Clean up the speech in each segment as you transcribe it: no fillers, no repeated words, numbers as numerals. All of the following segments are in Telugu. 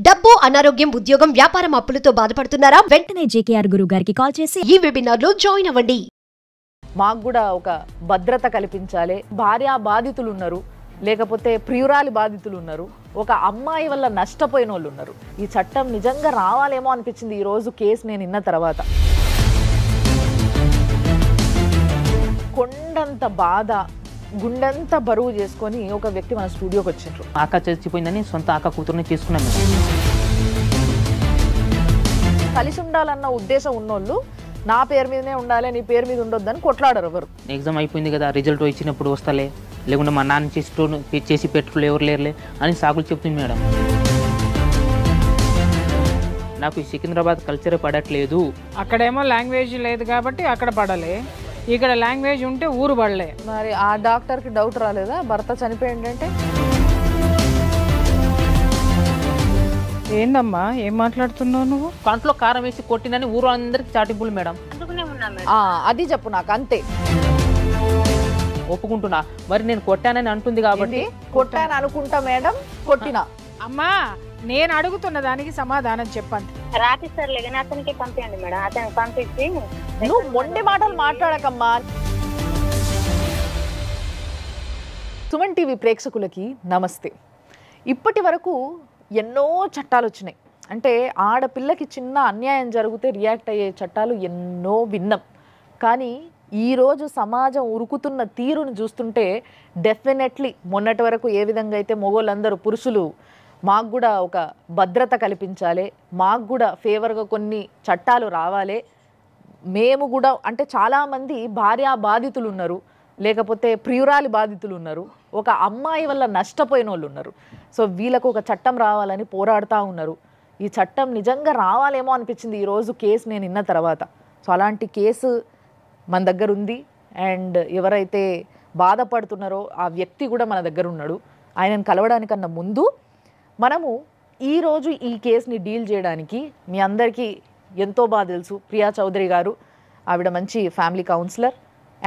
డబ్బు, అనారోగ్యం, ఉద్యోగం, వ్యాపారం అప్పులతో బాధపడుతున్నారా? వెంటనే జేకేఆర్ గురువు గారికి కాల్ చేసి ఈ వెబినార్ లో జాయిన్ అవ్వండి. మాకు కూడా ఒక భద్రత కల్పించాలి. భార్య బాధితులు ఉన్నారు, లేకపోతే ప్రియురాలి బాధితులు ఉన్నారు, ఒక అమ్మాయి వల్ల నష్టపోయిన వాళ్ళు ఉన్నారు. ఈ చట్టం నిజంగా రావాలేమో అనిపించింది ఈ రోజు కేసు నేను విన్న తర్వాత. కొండంత బాధ, గుండెంత బరువు చేసుకొని ఒక వ్యక్తి మన స్టూడియోకి వచ్చిండ్రు. అక్క చచ్చిపోయిందని సొంత అక్క కూతురుని చేసుకున్నాం. కలిసి ఉండాలన్న ఉద్దేశం ఉన్నోళ్ళు నా పేరు మీదనే ఉండాలి, నీ పేరు మీద ఉండొద్దని కొట్లాడరు ఎవరు. ఎగ్జామ్ అయిపోయింది కదా, రిజల్ట్ ఇచ్చినప్పుడు వస్తలే, లేకుంటే మా నాన్న చేసి పెట్టుకులు ఎవరు లేరులే అని సాకులు చెప్తుంది మేడం. నాకు ఈ సికింద్రాబాద్ కల్చర్ పడట్లేదు. అక్కడేమో లాంగ్వేజ్ లేదు కాబట్టి అక్కడ పడలే, ఇక్కడ లాంగ్వేజ్ ఉంటే ఊరు పడలే. మరి ఆ డాక్టర్కి డౌట్ రాలేదా భర్త చనిపోయిందంటే? ఏందమ్మా ఏం మాట్లాడుతున్నావు నువ్వు? కంట్లో కారం వేసి కొట్టినని ఊరు అందరికి చాటింపులు మేడం. అది చెప్పు నాకు, అంతే. ఒప్పుకుంటున్నా, మరి నేను కొట్టానని అంటుంది కాబట్టి. కొట్టాను అనుకుంటా మేడం, కొట్టినా. అమ్మా నేను అడుగుతున్న దానికి సమాధానం చెప్పండి. రాపిస్తారులే కానీ అతనికి పంపించండి మేడం, అతనికి పంపించి. నువ్వు మొండి మాటలు మాట్లాడకమ్మా. సుమన్ టీవీ ప్రేక్షకులకి నమస్తే. ఇప్పటి వరకు ఎన్నో చట్టాలు వచ్చినాయి. అంటే ఆడపిల్లకి చిన్న అన్యాయం జరిగితే రియాక్ట్ అయ్యే చట్టాలు ఎన్నో విన్నాం. కానీ ఈరోజు సమాజం ఉరుకుతున్న తీరును చూస్తుంటే డెఫినెట్లీ మొన్నటి వరకు ఏ విధంగా అయితే మొగోళ్ళందరూ పురుషులు మాకు కూడా ఒక భద్రత కల్పించాలి, మాకు కూడా ఫేవర్గా కొన్ని చట్టాలు రావాలి, మేము కూడా అంటే చాలామంది భార్య బాధితులు ఉన్నారు, లేకపోతే ప్రియురాలి బాధితులు ఉన్నారు, ఒక అమ్మాయి వల్ల నష్టపోయిన వాళ్ళు ఉన్నారు. సో వీళ్ళకు ఒక చట్టం రావాలని పోరాడుతూ ఉన్నారు. ఈ చట్టం నిజంగా రావాలేమో అనిపించింది ఈరోజు కేసు నేను విన్న తర్వాత. సో అలాంటి కేసు మన దగ్గర ఉంది. అండ్ ఎవరైతే బాధపడుతున్నారో ఆ వ్యక్తి కూడా మన దగ్గర ఉన్నాడు. ఆయనను కలవడానికన్నా ముందు మనము ఈరోజు ఈ కేసుని డీల్ చేయడానికి మీ అందరికీ ఎంతో బాగా తెలుసు ప్రియా చౌదరి గారు. ఆవిడ మంచి ఫ్యామిలీ కౌన్సిలర్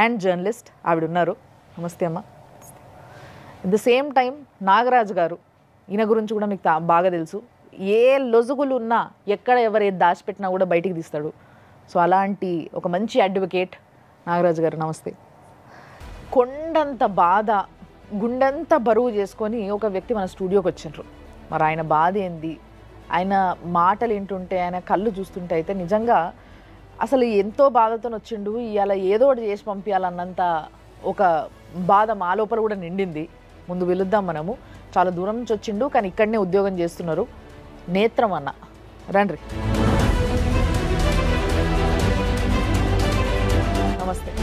అండ్ జర్నలిస్ట్ ఆవిడ ఉన్నారు. నమస్తే అమ్మ. At the same time Nagaraju గారు, ఈయన గురించి కూడా మీకు బాగా తెలుసు. ఏ లొజుగులు ఉన్నా ఎక్కడ ఎవరు ఏది దాచిపెట్టినా కూడా బయటికి తీస్తాడు. సో అలాంటి ఒక మంచి అడ్వకేట్ నాగరాజు గారు, నమస్తే. కొండంత బాధ, గుండెంత బరువు చేసుకొని ఒక వ్యక్తి మన స్టూడియోకి వచ్చిండ్రు. మరి ఆయన బాధ ఏంది, ఆయన మాటలు వింటుంటే, ఆయన కళ్ళు చూస్తుంటే అయితే నిజంగా అసలు ఎంతో బాధతో వచ్చిండు. ఇవాళ ఏదో ఒకటి చేసి పంపించాలన్నంత ఒక బాధ మా లోపల కూడా నిండింది. ముందు వెళుద్దాం మనము. చాలా దూరం నుంచి వచ్చిండు, కానీ ఇక్కడనే ఉద్యోగం చేస్తున్నారు. నేత్రం అన్న, రండి. నమస్తే.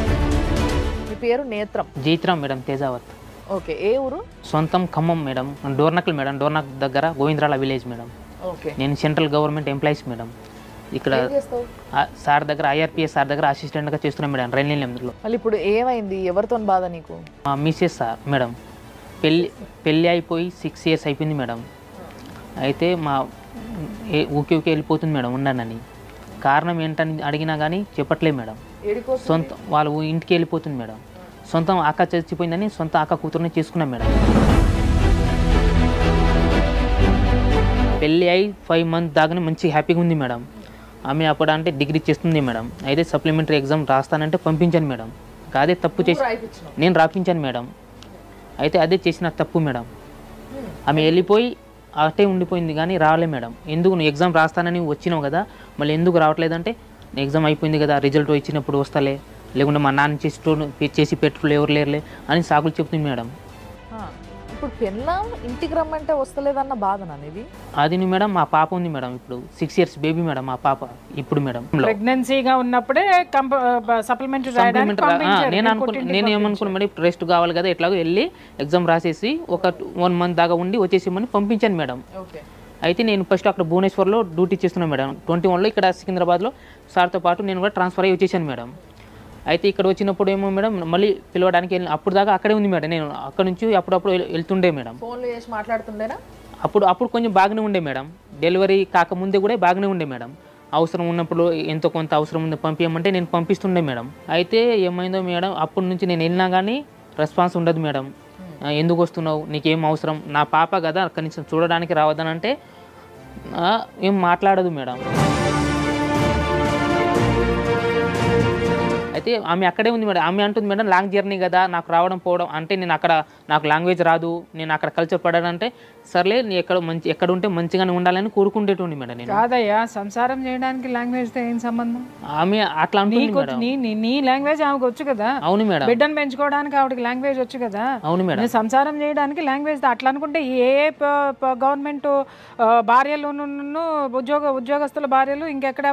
మీ పేరు నేత్రం? జైత్రం మేడం, తేజావత్. ఓకే. ఏ ఊరు? సొంతం ఖమ్మం మేడం, డోర్నకల్ మేడం, డోర్నక్ దగ్గర గోవిందరాల విలేజ్ మేడం. ఓకే. నేను సెంట్రల్ గవర్నమెంట్ ఎంప్లాయీస్ మేడం. ఇక్కడ సార్ దగ్గర ఐఆర్పిఎస్ సార్ దగ్గర అసిస్టెంట్గా చేస్తున్నాం మేడం, రైల్వేలో. మళ్ళీ ఇప్పుడు ఏమైంది, ఎవరితో బాధ నీకు? మా మిస్సెస్ సార్ మేడం, పెళ్ళి అయిపోయి 6 years అయిపోయింది మేడం. అయితే మా ఊకే వెళ్ళిపోతుంది మేడం ఉండనని. కారణం ఏంటని అడిగినా కానీ చెప్పట్లేదు మేడం. సొంత వాళ్ళు ఇంటికి వెళ్ళిపోతుంది మేడం. సొంతం అక్క చచ్చిపోయిందని సొంత అక్క కూతురుని చేసుకున్నాం మేడం. పెళ్ళి అయి 5 months దాకానే మంచి హ్యాపీగా ఉంది మేడం. ఆమె అప్పుడు అంటే డిగ్రీ చేస్తుంది మేడం. అయితే సప్లిమెంటరీ ఎగ్జామ్ రాస్తానంటే పంపించాను మేడం. అదే తప్పు చేసి నేను రాపించాను మేడం. అయితే అదే చేసిన తప్పు మేడం. ఆమె వెళ్ళిపోయి అటే ఉండిపోయింది కానీ రాలే మేడం. ఎందుకు నువ్వు ఎగ్జామ్ రాస్తానని వచ్చినావు కదా, మళ్ళీ ఎందుకు రావట్లేదంటే ఎగ్జామ్ అయిపోయింది కదా, రిజల్ట్ ఇచ్చినప్పుడు వస్తలే, లేకుంటే మా నాన్న చేసి పెట్టుకులు ఎవరు లేరులే అని సాకులు చెప్తుంది మేడం. ఇప్పుడు పెళ్ళాం ఇంటికి రమ్మంటే వస్తలేదన్న బాధ అనేది. అది మేడం మా పాప ఉంది మేడం, ఇప్పుడు 6 years బేబీ మేడం మా పాప ఇప్పుడు మేడం. ప్రెగ్నెన్సీగా ఉన్నప్పుడే సప్లిమెంటరీ నేను ఏమనుకున్నా మేడం, రెస్ట్ కావాలి కదా, ఎట్లాగో వెళ్ళి ఎగ్జామ్ రాసేసి ఒక 1 month దాకా ఉండి వచ్చేసేమని పంపించాను మేడం. అయితే నేను ఫస్ట్ అక్కడ భువనేశ్వర్లో డ్యూటీ చేస్తున్నాను మేడం. 21లో ఇక్కడ సికింద్రాబాద్లో సార్తో పాటు నేను కూడా ట్రాన్స్ఫర్ అయ్యి వచ్చేసాను మేడం. అయితే ఇక్కడ వచ్చినప్పుడు ఏమో మేడం మళ్ళీ పిలవడానికి వెళ్ళి అప్పుడు దాకా అక్కడే ఉంది మేడం. నేను అక్కడ నుంచి అప్పుడప్పుడు వెళ్తుండే మేడం. ఫోన్లో చేసి మాట్లాడుతుండేనా? అప్పుడు కొంచెం బాగానే ఉండే మేడం. డెలివరీ కాకముందే కూడా బాగానే ఉండే మేడం. అవసరం ఉన్నప్పుడు ఎంతో కొంత అవసరం ఉంది పంపించమంటే నేను పంపిస్తుండే మేడం. అయితే ఏమైందో మేడం, అప్పటి నుంచి నేను వెళ్ళినా కానీ రెస్పాన్స్ ఉండదు మేడం. ఎందుకు వస్తున్నావు, నీకేం అవసరం, నా పాప కదా కనీసం చూడడానికి రావద్దనంటే ఏం మాట్లాడదు మేడం. అయితే ఆమె అక్కడే ఉంది మేడం. ఆమె అంటుంది మేడం లాంగ్ జర్నీ కదా, నాకు రావడం పోవడం అంటే నేను అక్కడ నాకు లాంగ్వేజ్ రాదు, నేను అక్కడ కల్చర్ పడాలంటే సర్లే నీ ఎక్కడ ఉంటే మంచిగానే ఉండాలని కోరుకుంటేటోండి మేడం నేను. కాదయ్యా, సంసారం చేయడానికి లాంగ్వేజ్తో ఏం సంబంధం? ఆమె అట్లా అంటుంది మేడం. నీ లాంగ్వేజ్ ఆమెకు వచ్చు కదా. అవును మేడం. బిడ్డను పెంచుకోవడానికి ఆవిడకి లాంగ్వేజ్ వచ్చు కదా. అవును మేడం. సంసారం చేయడానికి లాంగ్వేజ్ అట్లా అనుకుంటే ఏ గవర్నమెంట్ భార్యలు ఉద్యోగస్తుల భార్యలు ఇంకెక్కడ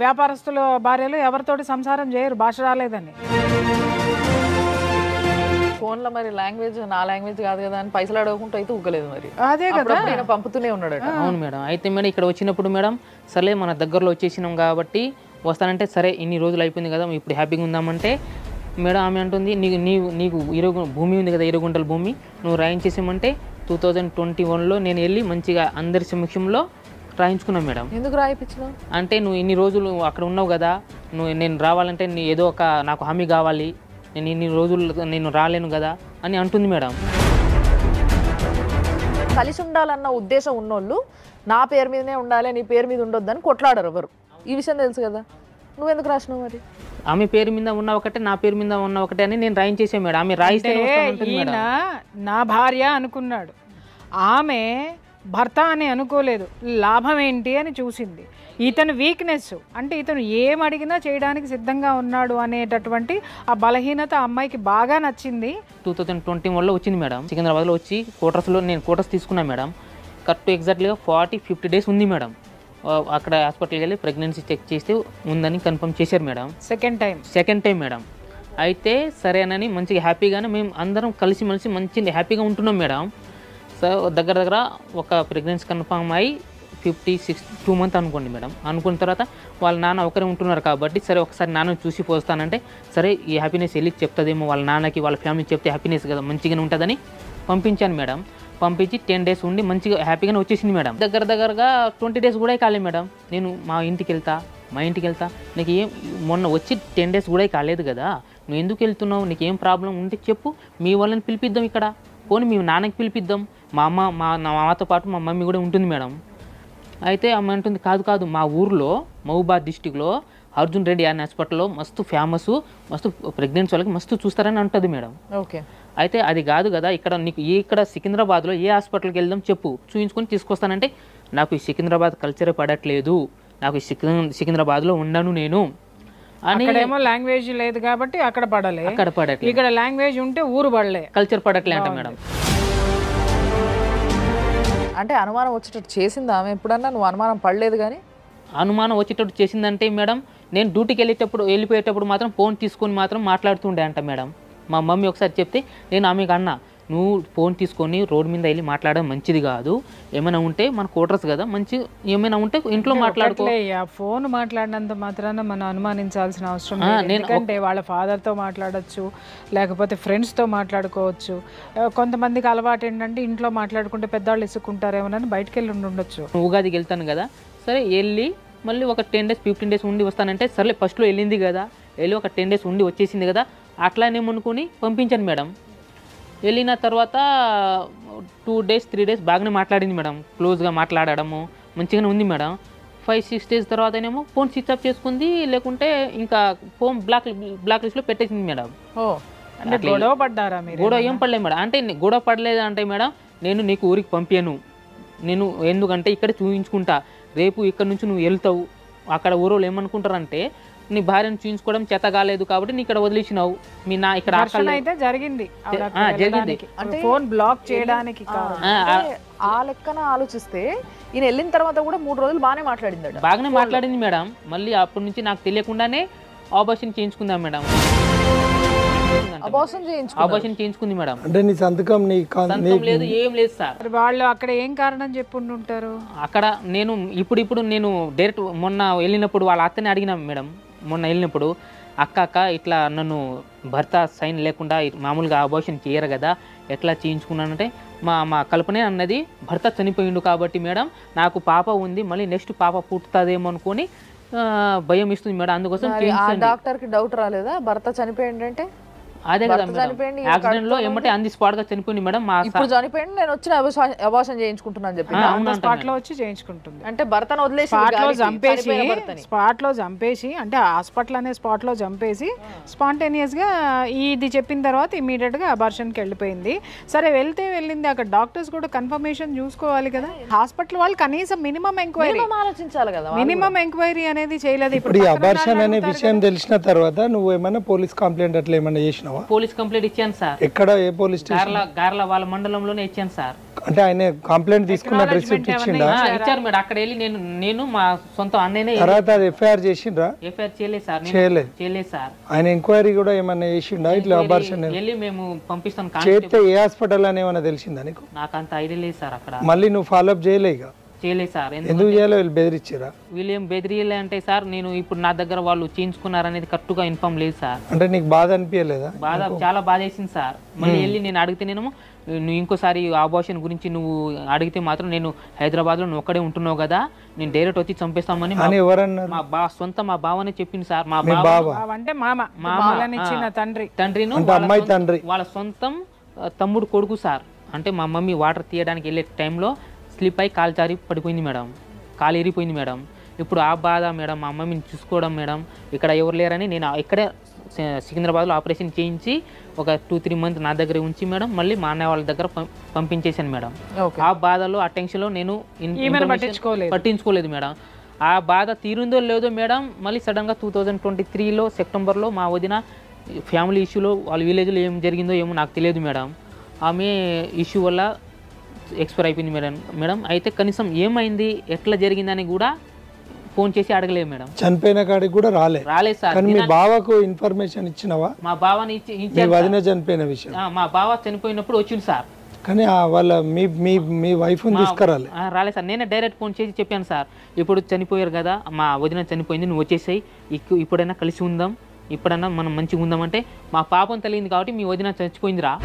వ్యాపారస్తుల భార్యలు ఎవరితోటి సంసారం చేయరు భాష రాలేదని. ఫోన్లో మరి లాంగ్వేజ్ నా లాంగ్వేజ్ కాదు కదా అని పైసలు అడగకుండా అయితే ఊగలేదు మరి. అదే కదా, పంపుతూనే ఉన్నాడు. అవును మేడం. అయితే మేడం ఇక్కడ వచ్చినప్పుడు మేడం సరే మన దగ్గరలో వచ్చేసినాం కాబట్టి వస్తానంటే సరే ఇన్ని రోజులు అయిపోయింది కదా ఇప్పుడు హ్యాపీగా ఉందామంటే మేడం ఆమె అంటుంది నీకు 20 భూమి ఉంది కదా, 20 గుంటల భూమి నువ్వు రాయించేసామంటే 2021లో నేను వెళ్ళి మంచిగా అందరి సమక్షంలో రాయించుకున్నాను మేడం. ఎందుకు రాయిపించినావు అంటే నువ్వు ఇన్ని రోజులు అక్కడ ఉన్నావు కదా, నేను రావాలంటే ఏదో ఒక నాకు హామీ కావాలి, నేను ఇన్ని రోజులు నేను రాలేను కదా అని అంటుంది మేడం. కలిసి ఉండాలన్న ఉద్దేశం ఉన్నోళ్ళు నా పేరు మీదనే ఉండాలి నీ పేరు మీద ఉండొద్దని కొట్లాడరు ఎవరు. ఈ విషయం తెలుసు కదా, నువ్వెందుకు రాసినావు మరి? ఆమె పేరు మీద ఉన్న ఒకటే నా పేరు మీద ఉన్న ఒకటే అని నేను రాయించేసాను మేడం. ఆమె రాయిస్తే ఈయన నా భార్య అనుకున్నాడు, ఆమె భర్త అని అనుకోలేదు. లాభం ఏంటి అని చూసింది. ఇతను వీక్నెస్ అంటే ఇతను ఏం అడిగినా చేయడానికి సిద్ధంగా ఉన్నాడు అనేటటువంటి ఆ బలహీనత అమ్మాయికి బాగా నచ్చింది. 2021లో వచ్చింది మేడం. సికింద్రాబాద్లో వచ్చి నేను కోటర్స్ తీసుకున్నాను మేడం. కరెక్ట్ ఎగ్జాక్ట్లీగా 40-50 డేస్ ఉంది మేడం. అక్కడ హాస్పిటల్కి వెళ్ళి ప్రెగ్నెన్సీ చెక్ చేస్తే ఉందని కన్ఫర్మ్ చేశారు మేడం. Second time madam. అయితే సరేనని మంచిగా హ్యాపీగానే మేము అందరం కలిసిమెలిసి మంచి హ్యాపీగా ఉంటున్నాం మేడం. సో దగ్గర ఒక ప్రెగ్నెన్సీ కన్ఫర్మ్ అయ్యి 2 మంత్ అనుకోండి మేడం. అనుకున్న తర్వాత వాళ్ళ నాన్న ఒకరే ఉంటున్నారు కాబట్టి సరే ఒకసారి నాన్నని చూసి పోస్తానంటే సరే ఈ హ్యాపీనెస్ వెళ్ళి చెప్తుందేమో వాళ్ళ నాన్నకి వాళ్ళ ఫ్యామిలీకి చెప్తే హ్యాపీనెస్ కదా మంచిగానే ఉంటుందని పంపించాను మేడం. పంపించి 10 డేస్ ఉండి మంచిగా హ్యాపీగానే వచ్చేసింది మేడం. దగ్గరగా 20 డేస్ కూడా కాలేదు మేడం. నేను మా ఇంటికి వెళ్తా నీకు ఏం మొన్న వచ్చి 10 డేస్ కూడా కాలేదు కదా, నువ్వు ఎందుకు వెళ్తున్నావు, నీకు ఏం ప్రాబ్లం ఉంటే చెప్పు, మీ వాళ్ళని పిలిపిద్దాం, ఇక్కడ పోనీ మీ నాన్నకి పిలిపిద్దాం, మా మాతో పాటు మా మమ్మీ కూడా ఉంటుంది మేడం. అయితే ఆమె అంటుంది కాదు మా ఊర్లో మహబూబాద్ డిస్టిక్లో అర్జున్ రెడ్డి అనే హాస్పిటల్లో మస్తు ఫేమస్, మస్తు ప్రెగ్నెన్సీ వాళ్ళకి మస్తు చూస్తారని అంటుంది మేడం. ఓకే. అయితే అది కాదు కదా, ఇక్కడ సికింద్రాబాద్లో ఏ హాస్పిటల్కి వెళ్దాం చెప్పు, చూపించుకొని తీసుకొస్తానంటే నాకు ఈ సికింద్రాబాద్ కల్చరే పడట్లేదు, నాకు ఈ సికింద్రాబాద్లో ఉండను నేను అని. అక్కడేమో లాంగ్వేజ్ లేదు కాబట్టి అక్కడ పడట్లేదు, ఇక్కడ లాంగ్వేజ్ ఉంటే ఊరు పడలే, కల్చర్ పడట్లే అంట మేడం. అంటే అనుమానం వచ్చేటట్టు చేసిందా ఆమె ఎప్పుడన్నా? నువ్వు అనుమానం పడలేదు కానీ అనుమానం వచ్చేటట్టు చేసిందంటే మేడం నేను డ్యూటీకి వెళ్ళిపోయేటప్పుడు మాత్రం ఫోన్ తీసుకొని మాత్రం మాట్లాడుతుండే అంట మేడం. మా మమ్మీ ఒకసారి చెప్తే నేను ఆమెకు అన్నా, నువ్వు ఫోన్ తీసుకొని రోడ్ మీద వెళ్ళి మాట్లాడడం మంచిది కాదు, ఏమైనా ఉంటే మన క్వార్టర్స్ కదా, మంచి ఏమైనా ఉంటే ఇంట్లో మాట్లాడుకో. ఫోన్ మాట్లాడినంత మాత్రాన మనం అనుమానించాల్సిన అవసరం లేదు. ఎందుకంటే వాళ్ళ ఫాదర్తో మాట్లాడచ్చు, లేకపోతే ఫ్రెండ్స్తో మాట్లాడుకోవచ్చు. కొంతమందికి అలవాటు ఏంటంటే ఇంట్లో మాట్లాడుకుంటే పెద్దవాళ్ళు ఇసుక్కుంటారేమోనని బయటకు వెళ్ళి ఉండొచ్చు. ఉగాదికి వెళ్తాను కదా, సరే వెళ్ళి మళ్ళీ ఒక 10 డేస్ 15 డేస్ ఉండి వస్తానంటే సర్లే ఫస్ట్లో వెళ్ళింది కదా, వెళ్ళి ఒక 10 డేస్ ఉండి వచ్చేసింది కదా అట్లానేమనుకుని పంపించాను మేడం. వెళ్ళిన తర్వాత 2 డేస్ 3 డేస్ బాగానే మాట్లాడింది మేడం, క్లోజ్గా మాట్లాడడము మంచిగానే ఉంది మేడం. 5-6 డేస్ తర్వాత ఏమో ఫోన్ స్విచ్ ఆఫ్ చేసుకుంది, లేకుంటే ఇంకా ఫోన్ బ్లాక్ లిస్ట్లో పెట్టేసింది మేడం. గొడవ పడ్డారా మీరు? గొడవ ఏం పడలేదు మేడం. అంటే గొడవ పడలేదు అంటే మేడం నేను నీకు ఊరికి పంపాను, నేను ఎందుకంటే ఇక్కడ చూపించుకుంటా, రేపు ఇక్కడ నుంచి నువ్వు వెళ్తావు, అక్కడ ఊరోళ్ళు ఏమనుకుంటారంటే నీ భార్యను చూపించుకోవడం చేత కాలేదు కాబట్టి నీ ఇక్కడ వదిలేసినావు, మీ నా ఇక్కడ జరిగింది అంటే ఫోన్ బ్లాక్ చేయడానికి. ఆ లెక్కన ఆలోచిస్తే ఈయన వెళ్ళిన తర్వాత కూడా 3 రోజులు బాగానే మాట్లాడింది మేడం. మళ్ళీ అప్పటి నుంచి నాకు తెలియకుండానే ఆపరేషన్ చేయించుకుందాం మేడం. ఆపరేషన్ చేయించుకుంది మేడం. అంటే నీ సంతకం లేదు, ఏం లేదు సార్. వాళ్ళు అక్కడ ఏం కారణం చెప్పుంటారు? అక్కడ నేను ఇప్పుడు నేను డైరెక్ట్ మొన్న వెళ్ళినప్పుడు వాళ్ళ అత్తని అడిగినా మేడం. మొన్న వెళ్ళినప్పుడు అక్క ఇట్లా నన్ను భర్త సైన్ లేకుండా మామూలుగా అబార్షన్ చేయరు కదా, ఎట్లా చేయించుకున్నానంటే మా కల్పనే అన్నది భర్త చనిపోయిండు కాబట్టి మేడం నాకు పాప ఉంది, మళ్ళీ నెక్స్ట్ పాప పుట్టుతుందేమో అనుకొని భయం ఇస్తుంది మేడం, అందుకోసం. డాక్టర్కి డౌట్ రాలేదా భర్త చనిపోయిందంటే? అదే కదా భర్త చనిపోయింది, ఈమె యాక్సిడెంట్ లో కడుపులో ఏమంటే అంది స్పాట్ గా చనిపోయింది మేడం. మా ఇప్పుడు చనిపోయింది, నేను వచ్చిన అబార్షన్ చేయించుకుంటున్నాను చెప్పి స్పాట్ లో వచ్చి చేయించుకుంటుంది. అంటే భర్తను వదిలేసి స్పాట్ లో గాలికి, చంపేసి చనిపోయిన భర్తని. స్పాట్ లో చంపేసి అంటే హాస్పిటల్ అనే స్పాట్ లో చంపేసి స్పాంటేనియస్ గా ఇది చెప్పిన తర్వాత ఇమీడియట్ గా అబార్షన్ కి వెళ్ళిపోయింది. సరే వెళ్ళింది, అక్కడ డాక్టర్స్ కూడా కన్ఫర్మేషన్ చూసుకోవాలి కదా. హాస్పిటల్ వాళ్ళు కనీసం మినిమం ఎంక్వైరీ మినిమం ఆలోచించాలి కదా. మినిమం ఎంక్వైరీ అనేది చేయలేదు. ఇప్పుడు ఈ అబార్షన్ అనే విషయం తెలిసిన తర్వాత నువ్వు ఏమైనా పోలీస్ కంప్లైంట్ అట్లా ఏమైనా చేసినావా? పోలీస్ కంప్లైంట్ ఇచ్చాను సార్. ఎక్కడ, ఏ పోలీస్ స్టేషన్? గార్ల వాళ్ళ మండలంలోనే ఇచ్చాను సార్. అంటే ఆయన కంప్లైంట్ తీసుకున్న రిసిప్ట్ ఇచ్చిండా? ఇచ్చారు మేడం. అక్కడ వెళ్ళి నేను మా సొంత అన్నయ్యనే తర్వాత అది ఎఫ్ఐఆర్ చేసిండ్రా? ఎఫ్ఐఆర్ చేయలేదు సార్. చేయలేదు సార్. ఆయన ఎంక్వైరీ కూడా ఏమన్నా చేసిండా ఇట్లా అబార్షన్ వెళ్ళి మేము పంపిస్తాం. చేస్తే ఏ హాస్పిటల్ అని ఏమైనా తెలిసిందా నీకు? నాకు అంత ఐడియా లేదు సార్. అక్కడ మళ్ళీ నువ్వు ఫాలోఅప్ చేయలే ఇక? చేయలేదు సార్. ఎందుకు చేయాలో వీళ్ళు బెదిరించారా? వీళ్ళు ఏం బెదిరియలే అంటే సార్, నేను ఇప్పుడు నా దగ్గర వాళ్ళు చేయించుకున్నారనేది కరెక్ట్ గా ఇన్ఫార్మ్ లేదు సార్. అంటే నీకు బాధ అనిపించలేదా? బాధ, చాలా బాధ వేసింది సార్. మళ్ళీ వెళ్ళి నేను అడిగితే నువ్వు ఇంకోసారి అబార్షన్ గురించి నువ్వు అడిగితే మాత్రం నేను హైదరాబాద్లో నువ్వు ఒక్కడే ఉంటున్నావు కదా, నేను డైరెక్ట్ వచ్చి చంపేస్తామని ఎవరన్నారు? మా బావనే చెప్పింది సార్. మా బావ అంటే ఇచ్చిన తండ్రిను అమ్మాయి తండ్రి వాళ్ళ సొంతం తమ్ముడు కొడుకు సార్. అంటే మా మమ్మీ వాటర్ తీయడానికి వెళ్ళే టైంలో స్లిప్ అయి కాలు జారి పడిపోయింది మేడం, కాలు ఎరిపోయింది మేడం. ఇప్పుడు ఆ బాధ మేడం, మా మమ్మీని చూసుకోవడం మేడం, ఇక్కడ ఎవరు లేరని నేను ఇక్కడే సికింద్రాబాద్లో ఆపరేషన్ చేయించి ఒక 2-3 మంత్స్ నా దగ్గర ఉంచి మేడం మళ్ళీ మా అన్నయ్య వాళ్ళ దగ్గర పంపించేశాను మేడం. ఆ బాధలో ఆ టెన్షన్లో నేను పట్టించుకోలేదు మేడం. ఆ బాధ తీరుందో లేదో మేడం, మళ్ళీ సడన్గా 2023లో సెప్టెంబర్లో మా వదిన ఫ్యామిలీ ఇష్యూలో వాళ్ళ విలేజ్లో ఏం జరిగిందో ఏమో నాకు తెలియదు మేడం. ఆమె ఇష్యూ వల్ల ఎక్స్పైర్ అయిపోయింది మేడం. అయితే కనీసం ఏమైంది, ఎట్లా జరిగిందని కూడా ఫోన్ చేసి అడగలేదు మేడం. చనిపోయిన కాడికి కూడా రాలేదు సార్. మీ బావకు ఇన్ఫర్మేషన్ ఇచ్చినవా? మా బావని వదిన చనిపోయిన విషయం మా బావ చనిపోయినప్పుడు వచ్చింది సార్. కానీ వాళ్ళ మీ వైఫ్ తీసుకురాలి రాలేదు సార్. నేనే డైరెక్ట్ ఫోన్ చేసి చెప్పాను సార్, ఇప్పుడు చనిపోయారు కదా, మా వదిన చనిపోయింది, నువ్వు వచ్చేసాయి, ఇప్పుడైనా కలిసి ఉందాం, ఇప్పుడన్నా మనం మంచిగా ఉందామంటే మా పాపం తెలియదు కాబట్టి మీ వదిన చచ్చిపోయిందిరా.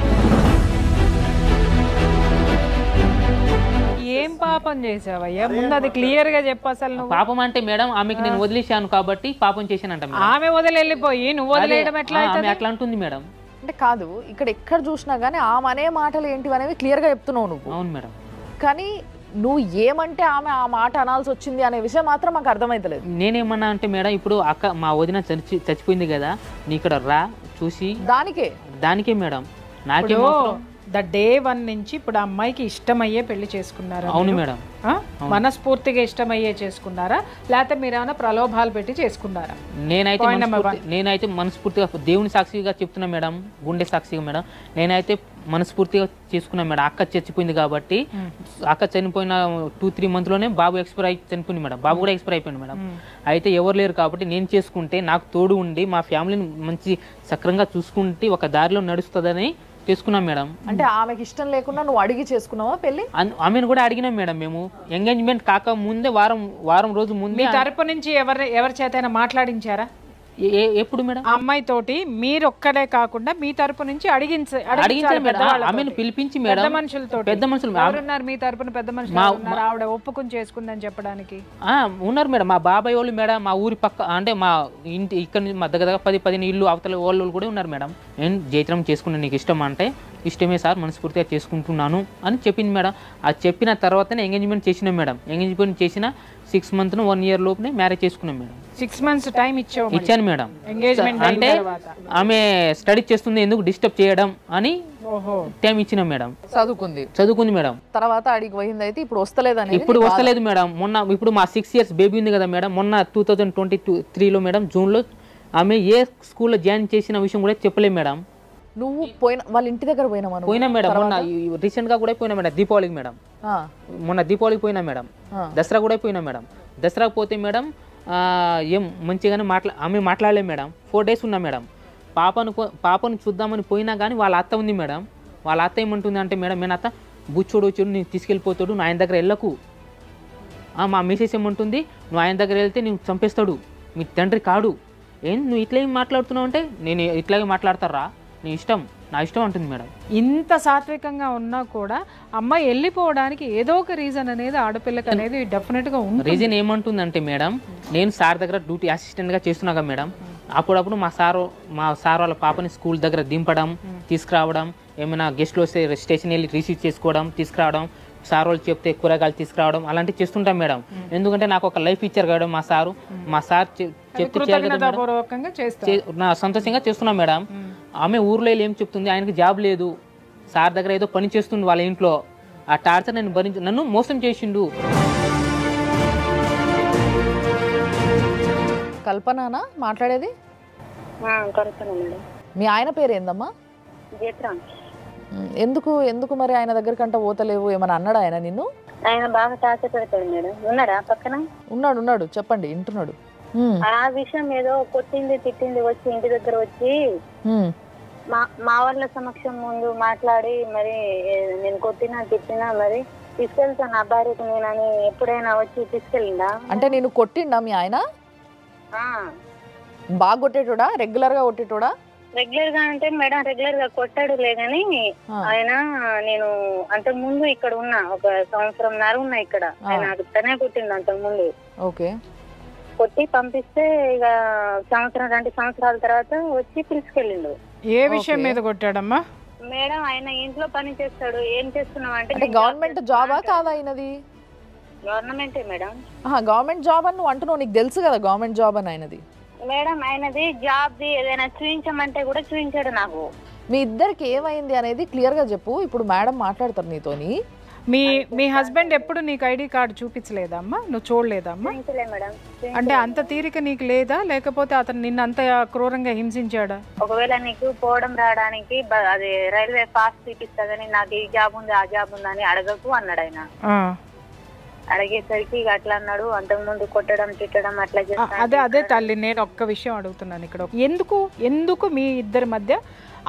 ఏం పాపం చేసావయ్యా? ముందు అది క్లియర్ గా చెప్పు. అసలు పాపం అంటే మేడం ఆమెకి నేను వదిలేశాను కాబట్టి పాపం చేశానంట. ఆమె వదిలి వెళ్ళిపోయి నువ్వు వదిలేయడం ఎట్లా? అట్లా అంటుంది మేడం. అంటే కాదు, ఇక్కడ ఎక్కడ చూసినా గానీ ఆమె అనే మాటలు ఏంటివి అనేవి క్లియర్ గా చెప్తున్నావు నువ్వు. అవును మేడం. కానీ నువ్వు ఏమంటే ఆమె ఆ మాట అనాల్సి వచ్చింది అనే విషయం మాత్రం మాకు అర్థమైతలేదు. నేనేమన్నా అంటే మేడం, ఇప్పుడు అక్క మా వదిన చచ్చిపోయింది కదా, నీ ఇక్కడ రా చూసి దానికే మేడం. నాకే ద డే 1 నుంచి ఇప్పుడు అమ్మాయికి ఇష్టమయ్యే పెళ్లి చేసుకున్నారా? అవును మేడం. మనస్ఫూర్తిగా ఇష్టమయ్యే చేసుకున్నారా, లేకపోతే మీరు ఏమైనా ప్రలోభాలు పెట్టి చేసుకున్నారా? నేనైతే మనస్ఫూర్తిగా దేవుని సాక్షిగా చెప్తున్నా మేడం, గుండె సాక్షిగా మేడం, నేనైతే మనస్ఫూర్తిగా చేసుకున్నా మేడం. అక్క చచ్చిపోయింది కాబట్టి, అక్క చనిపోయిన 2-3 మంత్లోనే బాబు ఎక్స్పైర్ అయి చనిపోయింది మేడం. బాబు కూడా ఎక్స్పైర్ అయిపోయింది మేడం. అయితే ఎవరు లేరు కాబట్టి నేను చేసుకుంటే నాకు తోడు ఉండి మా ఫ్యామిలీని మంచి సక్రంగా చూసుకుంటే ఒక దారిలో నడుస్తుందని చేసుకున్నాం మేడం. అంటే ఆమెకి ఇష్టం లేకుండా నువ్వు అడిగి చేసుకున్నావా పెళ్లి? ఆమెను కూడా అడిగినాం మేడం. మేము ఎంగేజ్మెంట్ కాక ముందే వారం రోజు ముందే తరపు నుంచి ఎవరి చేతైనా మాట్లాడించారా? ఎప్పుడు మేడం? అమ్మాయి తోటి మీరు ఒక్కడే కాకుండా మీ తరపు నుంచి అడిగించారు మేడం. ఆమెను పిలిపించి మేడం, పెద్ద మనుషులు ఎవరున్నారు మీ తరపున? పెద్ద మనుషులు ఆవిడ ఒప్పుకుని చేసుకుందని చెప్పడానికి ఉన్నారు మేడం. మా బాబాయ్ వాళ్ళు మేడం, మా ఊరి పక్క అంటే మా ఇంటి ఇక్కడ నుంచి మా దగ్గర 10-15 ఇల్లు అవతల వాళ్ళు కూడా ఉన్నారు మేడం. నేను జైత్రం చేసుకున్నా, నీకు ఇష్టం అంటే ఇష్టమే సార్, మనస్ఫూర్తిగా చేసుకుంటున్నాను అని చెప్పింది మేడం. అది చెప్పిన తర్వాతనే ఎంగేజ్మెంట్ చేసినాం మేడం. ఎంగేజ్మెంట్ చేసిన 6 months 1 year లోపునే మ్యారేజ్ చేసుకున్నాం మేడం. 6 months టైం ఇచ్చాను మేడం. అంటే ఆమె స్టడీ చేస్తుంది, ఎందుకు డిస్టర్బ్ చేయడం అని టైం ఇచ్చినాం మేడం. చదువుకుంది మేడం. తర్వాత అడిగి పోయింది. అయితే ఇప్పుడు వస్తలేదు మేడం. ఇప్పుడు మా 6 years బేబీ ఉంది కదా మేడం, మొన్న 2023లో మేడం జూన్లో ఆమె ఏ స్కూల్లో జాయిన్ చేసిన విషయం కూడా చెప్పలేదు మేడం. నువ్వు వాళ్ళ ఇంటి దగ్గర పోయినా మేడం. మొన్న రీసెంట్ గా కూడా పోయినా మేడం, దీపావళికి మేడం. మొన్న దీపావళికి పోయినా మేడం, దసరా కూడా పోయినా మేడం. దసరాకు పోతే మేడం ఏం మంచిగానే ఆమె మాట్లాడలేదు మేడం. 4 days ఉన్నా మేడం. పాపను చూద్దామని పోయినా కానీ వాళ్ళ అత్త ఉంది మేడం. వాళ్ళ అత్త ఏమంటుంది అంటే మేడం, నేను అత్త బుచ్చోడు వచ్చాడు, నేను తీసుకెళ్ళిపోతాడు, నువ్వు ఆయన దగ్గర వెళ్ళకు. మా మిసెస్ ఏమంటుంది, నువ్వు ఆయన దగ్గర వెళ్తే నేను చంపేస్తాడు, మీ తండ్రి కాడు, నువ్వు ఇట్లా ఏం మాట్లాడుతున్నావు అంటే నేను ఇట్లాగే మాట్లాడతారా, నీ ఇష్టం, నా ఇష్టం అంటుంది మేడం. ఇంత సాత్వికంగా ఉన్నా కూడా అమ్మాయి వెళ్ళిపోవడానికి ఏదో ఒక రీజన్ అనేది ఆడపిల్లకి అనేది డెఫినెట్ గా ఉంది. రీజన్ ఏమంటుందంటే మేడం, నేను సార్ దగ్గర డ్యూటీ అసిస్టెంట్ గా చేస్తున్నాగా మేడం, అప్పుడప్పుడు మా సార్ వాళ్ళ పాపని స్కూల్ దగ్గర దింపడం, తీసుకురావడం, ఏమైనా గెస్ట్లు వస్తే స్టేషన్ వెళ్ళి రిసీవ్ చేసుకోవడం, తీసుకురావడం, సార్ వాళ్ళు చెప్తే కూరగాయలు తీసుకురావడం అలాంటివి చేస్తుంటాం మేడం. ఎందుకంటే నాకు ఒక లైఫ్ ఇచ్చారు కదా మా సార్ చెప్తే నా సంతోషంగా చేస్తున్నాం మేడం. ఆమె ఊర్లో ఏం చెప్తుంది, ఆయనకి జాబ్ లేదు, సార్ దగ్గర ఏదో పని చేస్తుంది వాళ్ళ ఇంట్లో. ఆ టార్చర్ నన్ను మోసం చేసిండు. కల్పననా మాట్లాడేది? కల్పన మేడం. మీ ఆయన పేరు ఏందమ్మా? జయత్రామ్. ఎందుకు మరి ఆయన దగ్గరకంట పోతలేవు? ఏమన్నా అన్నాడు ఆయన నిన్ను? ఆయన బాగా టార్చర్ పెడతాడు మేడం. ఉన్నాడా పక్కన? ఉన్నాడు చెప్పండి, వింటున్నాడు. ఆ విషయం ఏదో కొట్టింది తిట్టింది వచ్చి ఇంటి దగ్గర వచ్చి మా వాళ్ళ సమక్షం ముందు మాట్లాడి మరి నేను కొట్టినా తిట్టినా మరి తీసుకెళ్తాను నా భార్యకు నేనని ఎప్పుడైనా వచ్చి తీసుకెళ్ళిందా? అంటే నేను కొట్టిండా మీ ఆయన? బాగా కొట్టేటోడా? రెగ్యులర్ గా కొట్టేటోడా? రెగ్యులర్ గా అంటే మేడం రెగ్యులర్ గా కొట్టాడులే గాని ఆయన నేను అంతకు ముందు ఇక్కడ ఉన్నా, ఒక సంవత్సరంన్నర ఉన్నా ఇక్కడ. ఆయన తనే కొట్టిండు అంతకు ముందు. ఓకే. కొట్టి పంపిస్తే ఇక 2 సంవత్సరాల తర్వాత వచ్చి పిలుచుకెళ్ళిండు. ఏ విషయం మీద కొట్టాడమ్మా? మేడం ఆయన ఇంట్లో పని చేస్తాడు. ఏం చేస్తున్నావు అంటే గవర్నమెంట్ జాబా కాదా ఆయనది? గవర్నమెంటే మేడం. గవర్నమెంట్ జాబ్ అని నువ్వు అంటున్నావు, నీకు తెలుసు కదా గవర్నమెంట్ జాబ్ అని ఆయనది. మేడం ఆయనది జాబ్ ది ఏదైనా చూపించమంటే కూడా చూపించాడు నాకు. మీ ఇద్దరికి ఏమైంది అనేది క్లియర్ గా చెప్పు. ఇప్పుడు మేడం మాట్లాడతారు నీతోని. మీ హస్బెండ్ ఎప్పుడు నీకు ఐడి కార్డు చూపించలేదమ్మా? నువ్వు చూడలేదమ్మా? అంటే అంత తీరిక నీకు లేదా, లేకపోతే అతను నిన్ను అంత క్రూరంగా హింసించాడా? ఒకవేళ నీకు పోవడం రావడానికి అది రైల్వే పాస్ చూపిస్తుందని నాకు ఈ జాబ్ ఉంది ఆ జాబ్ ఉందా అని అడగకు అన్నాడు ఆయన. అడిగేసరికి అట్లా అన్నాడు. అంతకుముందు కొట్టడం తిట్టడం అట్లా చేస్తాడు. అదే తల్లి, నేను ఒక్క విషయం అడుగుతున్నాను ఇక్కడ. ఎందుకు మీ ఇద్దరి మధ్య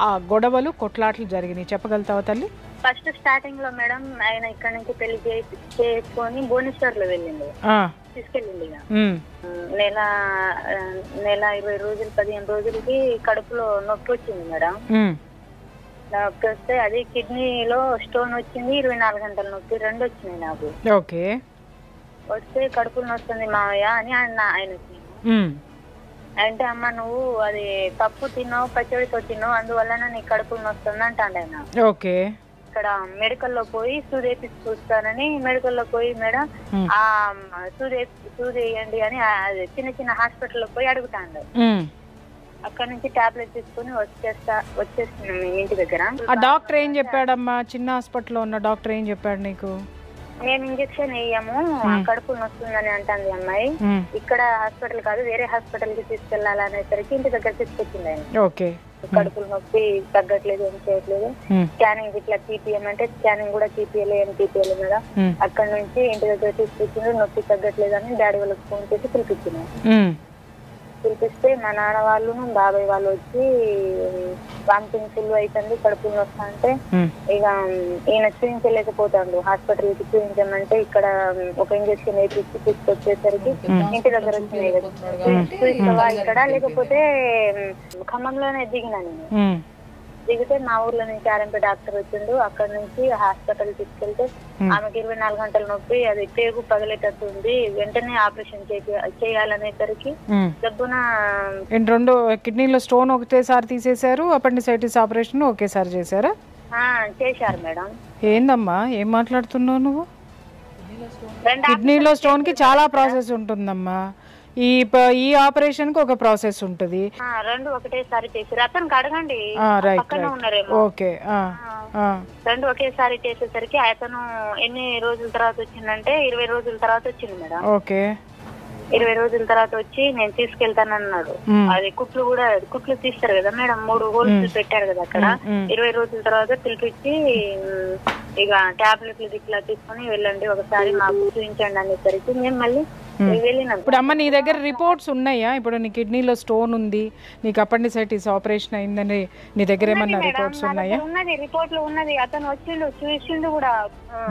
ఆ గొడవలు కొట్లాటలు జరిగినాయి చెప్పగలుగుతావా తల్లి? ఫస్ట్ స్టార్టింగ్ లో మేడం ఆయన ఇక్కడ నుంచి పెళ్లి చేసుకొని భువనేశ్వర్ లో వెళ్ళింది, తీసుకెళ్ళింది. నెల 20 రోజులు 15 రోజులకి కడుపులో నొప్పి వచ్చింది మేడం. నొప్పి వస్తే అది కిడ్నీలో స్టోన్ వచ్చింది. 24 గంటల నొప్పి 2 వచ్చినాయి నాకు. ఓకే. వస్తే కడుపులో వస్తుంది మావయ్య అని ఆయనకి అంటే, అమ్మ నువ్వు అది పప్పు తిన్నావు పచ్చడితో తిన్నావు అందువల్ల నీ కడుపులో వస్తుంది అంటాడు ఆయన. ఓకే. ఇక్కడ మెడికల్ లో పోయి సూది చూస్తానని మెడికల్ లో పోయి మేడం ఆ సూది వేయండి అని చిన్న హాస్పిటల్ లో పోయి అడుగుతాండు. అక్కడ నుంచి టాబ్లెట్ తీసుకుని వచ్చేస్తున్నాం మేము ఇంటి దగ్గర. ఆ డాక్టర్ ఏం చెప్పాడమ్మా? చిన్న హాస్పిటల్లో ఉన్న డాక్టర్ ఏం చెప్పాడు నీకు? మేము ఇంజక్షన్ వేయము కడుపు నొస్తుందని అంటుంది అమ్మాయి. ఇక్కడ హాస్పిటల్ కాదు వేరే హాస్పిటల్ కి తీసుకెళ్లాలనేసరికి ఇంటి దగ్గర తీసుకొచ్చింది ఆయన. ఓకే. కడుపులు నొప్పి తగ్గట్లేదు, ఏం చేయట్లేదు. స్కానింగ్ ఇట్లా తీపిఎం అంటే స్కానింగ్ కూడా తీపియలే, ఏం తీపియలే కదా. అక్కడ నుంచి ఇంటి దగ్గర తీసుకొచ్చిండు. నొప్పి తగ్గట్లేదు అని డాడీ వాళ్ళకి ఫోన్ చేసి పిలిపించినారు. పిలిపిస్తే మా నాన్న వాళ్ళు బాబాయ్ వాళ్ళు వచ్చి వామిటింగ్ ఫుల్ అవుతుంది కడుపులు వస్తా అంటే ఇక ఈయన చూపించలేకపోతాడు. హాస్పిటల్ కి చూపించమంటే ఇక్కడ ఒక ఇంజక్షన్ వేపించి తీసుకొచ్చేసరికి ఇంటి దగ్గర వచ్చినాయి. చూపిస్తావా ఇక్కడ లేకపోతే ఖమ్మంలోనే దిగినా నేను. దిగితే మా ఊర్లో నుంచి ఆర్ఎంపీ డాక్టర్ వచ్చిండు. అక్కడ నుంచి హాస్పిటల్ తీసుకెళ్తే ఆమెకి 24 గంటల నొప్పి, అది పేగు పగలేటట్టు ఉంది, వెంటనే ఆపరేషన్ చేయాలనేసరికి డబ్బున 2 కిడ్నీలో స్టోన్ ఒకటేసారి తీసేశారు. అపెండిసైటిస్ ఆపరేషన్ ఒకేసారి చేశారా? చేశారు మేడం. ఏందమ్మా ఏం మాట్లాడుతున్నావు నువ్వు? కిడ్నీలో స్టోన్ కి చాలా ప్రాసెస్ ఉంటుందమ్మా. ఈ ఆపరేషన్ కి ఒక ప్రాసెస్ ఉంటుంది. 2 ఒకటేసారి చేశారు. అతనికి అడగండి, పక్కనే ఉన్నారేమో. ఓకే. 2 ఒకేసారి చేసేసరికి అతను ఎన్ని రోజుల తర్వాత వచ్చిందంటే 20 రోజుల తర్వాత వచ్చింది మేడం. ఓకే. 20 రోజుల తర్వాత వచ్చి నేను తీసుకెళ్తానన్నాడు. అది కుట్లు తీస్తారు కదా మేడం, 3 హోల్స్ పెట్టారు కదా అక్కడ. 20 రోజుల తర్వాత పిలిపించి ఇక టాబ్లెట్లు ఇట్లా తీసుకుని వెళ్ళండి ఒకసారి మాకు చూపించండి అనేసరికి మేము మళ్ళీ వెళ్ళినాం. ఇప్పుడు అమ్మ నీ దగ్గర రిపోర్ట్స్ ఉన్నాయా? ఇప్పుడు నీ కిడ్నీలో స్టోన్ ఉంది, నీకు అపెండిసైటిస్ ఆపరేషన్ అయిందని నీ దగ్గర ఏమన్నా రిపోర్ట్స్ ఉన్నాయా? ఉన్నది, రిపోర్ట్ లో ఉన్నది. అతను వచ్చిండు చూసిండు కూడా.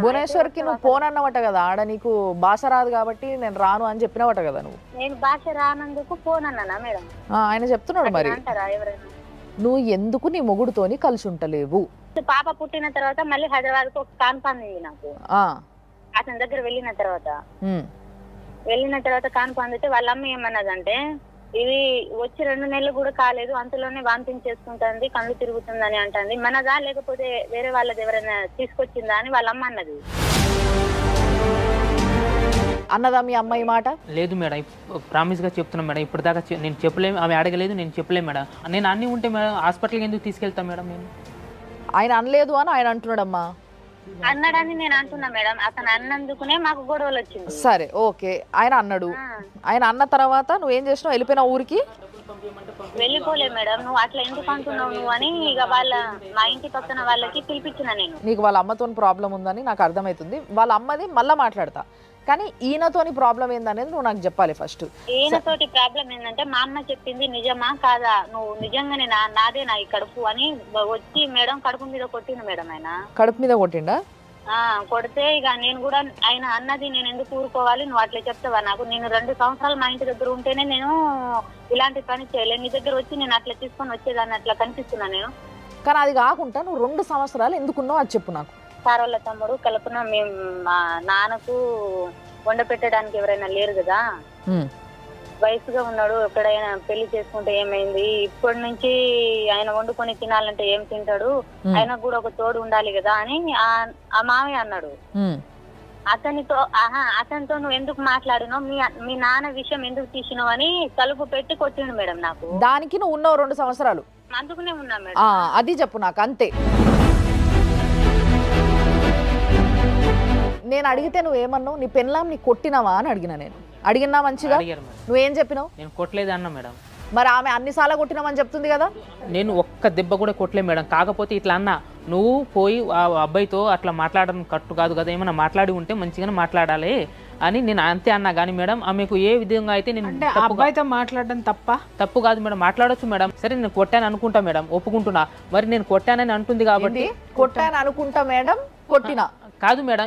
భువనేశ్వర్ కి నువ్వు పోనన్నమాట కదా, ఆడ నీకు భాష రాదు కాబట్టి నేను రాను అని చెప్పినవట కదా నువ్వు. నేను భాష రానందుకు ఫోన్ అన్నానా మేడం? ఆయన చెప్తున్నాడు. మరి నువ్వు ఎందుకు నీ మొగుడుతోని కలిసి ఉంటలేవు? పాప పుట్టిన తర్వాత మళ్ళీ హైదరాబాద్ కు ఒక కాన్పంది నాకు. అతని దగ్గర వెళ్ళిన తర్వాత కాన్పందితే వాళ్ళ అమ్మ ఏమన్నదంటే ఇది వచ్చి 2 నెలలు కూడా కాలేదు, అంతలోనే వాంతింగ్ చేసుకుంటుంది, కళ్ళు తిరుగుతుందని అంటుంది. మనదా లేకపోతే వేరే వాళ్ళది ఎవరైనా తీసుకొచ్చిందా అని వాళ్ళ అమ్మ అన్నది. అన్నదా మీ అమ్మాయి మాట? లేదు మేడం, ప్రామిస్గా చెప్తున్నాను మేడం. ఇప్పటిదాకా నేను చెప్పలేము, ఆమె అడగలేదు, నేను చెప్పలేము మేడం. నేను అన్నీ ఉంటే మేడం హాస్పిటల్కి ఎందుకు తీసుకెళ్తాను మేడం? నేను ఆయన అనలేదు అని ఆయన అంటున్నాడమ్మా. అన్నాడని నేను అంటున్నా మేడం. అతను అన్నందుకునే మాకు గొడవలు వచ్చింది. సరే ఓకే, ఆయన అన్నాడు. ఆయన అన్న తర్వాత నువ్వేం చేసినావు? వెళ్ళిపోయినా ఊరికి? వెళ్ళిపోలే మేడం. నువ్వు అట్లా ఎందుకు అంటున్నావు నువ్వు అని ఇక మా ఇంటి పక్కన వాళ్ళకి పిలిపించిన నేను. నీకు వాళ్ళ అమ్మతో ప్రాబ్లం ఉందని నాకు అర్థమవుతుంది. వాళ్ళ అమ్మది మళ్ళీ మాట్లాడతా, కానీ ఈయనతోని ప్రాబ్లం ఏందనేది నువ్వు నాకు చెప్పాలి ఫస్ట్. ఈయనతోటి ప్రాబ్లం ఏంటంటే మా అమ్మ చెప్పింది నిజమా కాదా, నువ్వు నిజంగానే నాదే నా ఈ కడుపు అని వచ్చి మేడం కడుపు మీద కొట్టింది మేడం. ఆయన కడుపు మీద కొట్టిండా? కొడితే ఇక నేను కూడా ఆయన అన్నది నేను ఎందుకు ఊరుకోవాలి, నువ్వు అట్లా చెప్తావా నాకు? నేను 2 సంవత్సరాలు మా ఇంటి దగ్గర ఉంటేనే నేను ఇలాంటి పని చేయలేదు, నీ దగ్గర వచ్చి నేను అట్లా తీసుకొని వచ్చేదాన్ని అట్లా కనిపిస్తున్నా నేను. కానీ అది కాకుండా నువ్వు 2 సంవత్సరాలు ఎందుకున్నావు అది చెప్పు నాకు. సార్ వాళ్ళ తమ్ముడు కల్పన, మేము మా నాన్నకు వండ పెట్టడానికి ఎవరైనా లేరు కదా, వయసుగా ఉన్నాడు, ఎక్కడైనా పెళ్లి చేసుకుంటే ఏమైంది, ఇప్పటి నుంచి ఆయన వండుకొని తినాలంటే ఏం తింటాడు, ఆయనకు కూడా ఒక తోడు ఉండాలి కదా అని ఆ మామయ్య అన్నాడు. అతనితో నువ్వు ఎందుకు మాట్లాడినావు, మీ నాన్న విషయం ఎందుకు తీసినావు అని తలుపు పెట్టి కొట్టిండు మేడం నాకు. దానికి నువ్వు ఉన్నావు 2 సంవత్సరాలు? అందుకునే ఉన్నా మేడం. అది చెప్పు నాకు, అంతే. నేను అడిగితే నువ్వేమన్నావు? నీ పెళ్ళాం నీ కొట్టినావా అని అడిగినా. నేను అడిగినా మంచిగా, నువ్వేం చెప్పినావు? నేను కొట్టలేదు అన్నా మేడం. మరి ఆమె అన్నిసార్లు కొట్టినామని చెప్తుంది కదా. నేను ఒక్క దెబ్బ కూడా కొట్టలేదు మేడం. కాకపోతే ఇట్లా అన్నా, నువ్వు పోయి ఆ అబ్బాయితో అట్లా మాట్లాడడం కట్టు కాదు కదా, ఏమైనా మాట్లాడి ఉంటే మంచిగానే మాట్లాడాలి అని నేను అంతే అన్నా. కానీ మేడం ఆమెకు ఏ విధంగా అయితే నేను అబ్బాయితో మాట్లాడడం తప్పు కాదు మేడం, మాట్లాడొచ్చు మేడం. సరే నేను కొట్టాను అనుకుంటా మేడం, ఒప్పుకుంటున్నా. మరి నేను కొట్టానని అంటుంది కాబట్టి. కొట్టాను అనుకుంటా మేడం, కొట్టినా కాదు మేడం.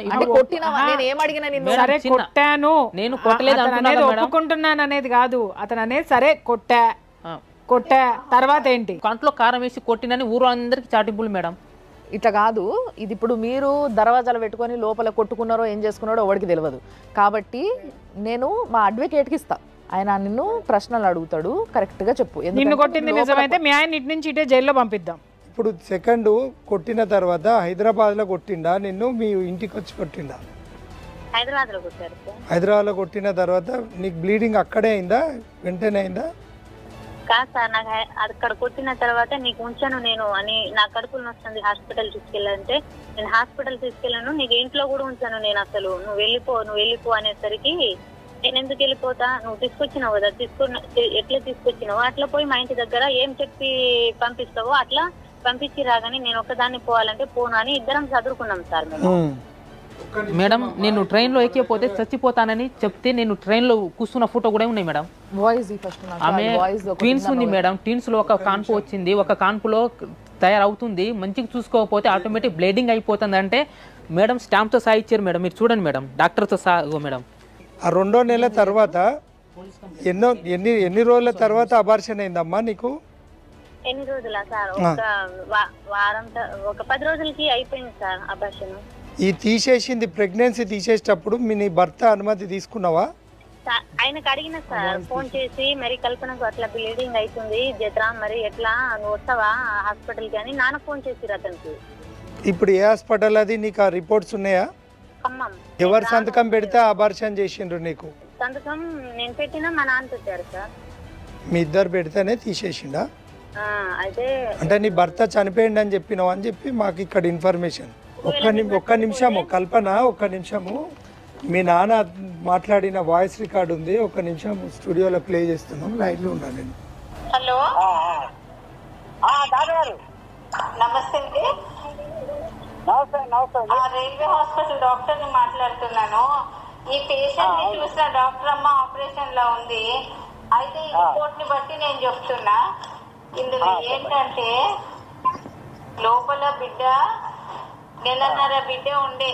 నేను ఏం అడిగినా నిన్ను? సరే కొట్టాను, నేను కొట్టలేదు ఒప్పుకుంటున్నాను అనేది కాదు. అతను అనేది సరే కొట్టా తర్వాత ఏంటి? కంట్లో కారం వేసి కొట్టినని ఊరు అందరికి చాటింపులు మేడం. ఇట్లా కాదు, ఇది ఇప్పుడు మీరు దర్వాజాలు పెట్టుకొని లోపల కొట్టుకున్నారో ఏం చేసుకున్నారో ఎవరికి తెలియదు. కాబట్టి నేను మా అడ్వకేట్కి ఇస్తా, ఆయన నిన్ను ప్రశ్నలు అడుగుతాడు, కరెక్ట్గా చెప్పు. నిన్ను కొట్టింది నిజమైతే మీ ఆయన ఇటు నుంచి ఇటే జైల్లో పంపిద్దాం. ఇప్పుడు సెకండ్ కొట్టిన తర్వాత హైదరాబాద్లో కొట్టిండా నిన్ను, మీ ఇంటికి వచ్చి కొట్టిండా? హైదరాబాద్లో కొట్టారు. హైదరాబాద్లో కొట్టిన తర్వాత నీకు బ్లీడింగ్ అక్కడే అయిందా, వెంటనే అయిందా? కాదు సార్, నాకు అక్కడ కొట్టిన తర్వాత నీకు ఉంచాను నేను అని, నా కడుపులు వస్తుంది హాస్పిటల్ తీసుకెళ్ళాలంటే నేను హాస్పిటల్ తీసుకెళ్ళాను, నీకు ఇంట్లో కూడా ఉంచాను నేను. అసలు నువ్వు వెళ్ళిపో అనేసరికి నేను ఎందుకు వెళ్ళిపోతా, నువ్వు తీసుకొచ్చినావు కదా, ఎట్లా తీసుకొచ్చినావు అట్లా పోయి మా ఇంటి దగ్గర ఏం చెప్పి పంపిస్తావో అట్లా పంపించి రాగానే నేను ఒక్కదాన్ని పోవాలంటే పోను అని ఇద్దరం చదువుకున్నాం సార్ మేము. మేడం నేను ట్రైన్లో ఎక్కిపోతే చచ్చిపోతానని చెప్తే నేను ట్రైన్లో కూర్చున్న ఫోటో కూడా ఉన్నాయి మేడం. ఆమె ట్విన్స్ ఉంది మేడం, ట్విన్స్ లో ఒక కాన్పు వచ్చింది, ఒక కాన్పులో తయారవుతుంది, మంచిగా చూసుకోకపోతే ఆటోమేటిక్ బ్లీడింగ్ అయిపోతుంది అంటే మేడం స్టాంప్తో సహా ఇచ్చారు మేడం. మీరు చూడండి మేడం, డాక్టర్తో సహా మేడం. ఆ 2వ నెల తర్వాత ఎన్ని రోజుల తర్వాత అబార్షన్ అయిందమ్మా నీకు? ఎన్ని రోజులా సార్? ఒక వారం, ఒక 10 రోజులకి అయిపోయింది సార్ అబార్షన్. ఈ తీసేసింది ప్రెగ్నెన్సీ తీసేటప్పుడు నీ భర్త అనుమతి తీసుకున్నావా? ఆయనకు అడిగిన సార్ ఫోన్ చేసి, మరి కల్పనకు అట్లా బ్లీడింగ్ అవుతుంది జత్రా, మరి ఎట్లా నువ్వు వస్తావా హాస్పిటల్ కి అని నాన్న ఫోన్ చేసిరు అతనికి. ఇప్పుడు ఏ హాస్పిటల్ అది? నీకు ఆ రిపోర్ట్స్ ఉన్నాయా? ఖమ్మం. ఎవరు సంతకం పెడితే అబార్షన్ చేసిండ్రు నీకు? సంతకం నేను పెట్టినా మా నాన్న పెట్టారు సార్. మీ ఇద్దరు పెడితేనే తీసేసిండా? అయితే అంటే నీ భర్త చనిపోయింది అని చెప్పినావు అని చెప్పి మాకు ఇక్కడ ఇన్ఫర్మేషన్. ఒక్క నిమిషము కల్పన, ఒక్క నిమిషము. మీ నాన్న మాట్లాడిన వాయిస్ రికార్డు ఉంది, ఒక్క నిమిషం స్టూడియోలో ప్లే చేస్తున్నాం, లైన్లో ఉన్నాను నేను. హలో, నమస్తే అండి. రైల్వే హాస్పిటల్ డాక్టర్ ని మాట్లాడుతున్నాను. ఈ పేషెంట్ ని చూసిన డాక్టర్ అమ్మ ఆపరేషన్ లో ఉంది. అయితే ఈ రిపోర్ట్ ని బట్టి నేను చెప్తున్నా, ఇందులో ఏంటంటే లోపల బిడ్డ 1.5 నెలల బిడ్డ ఉండే.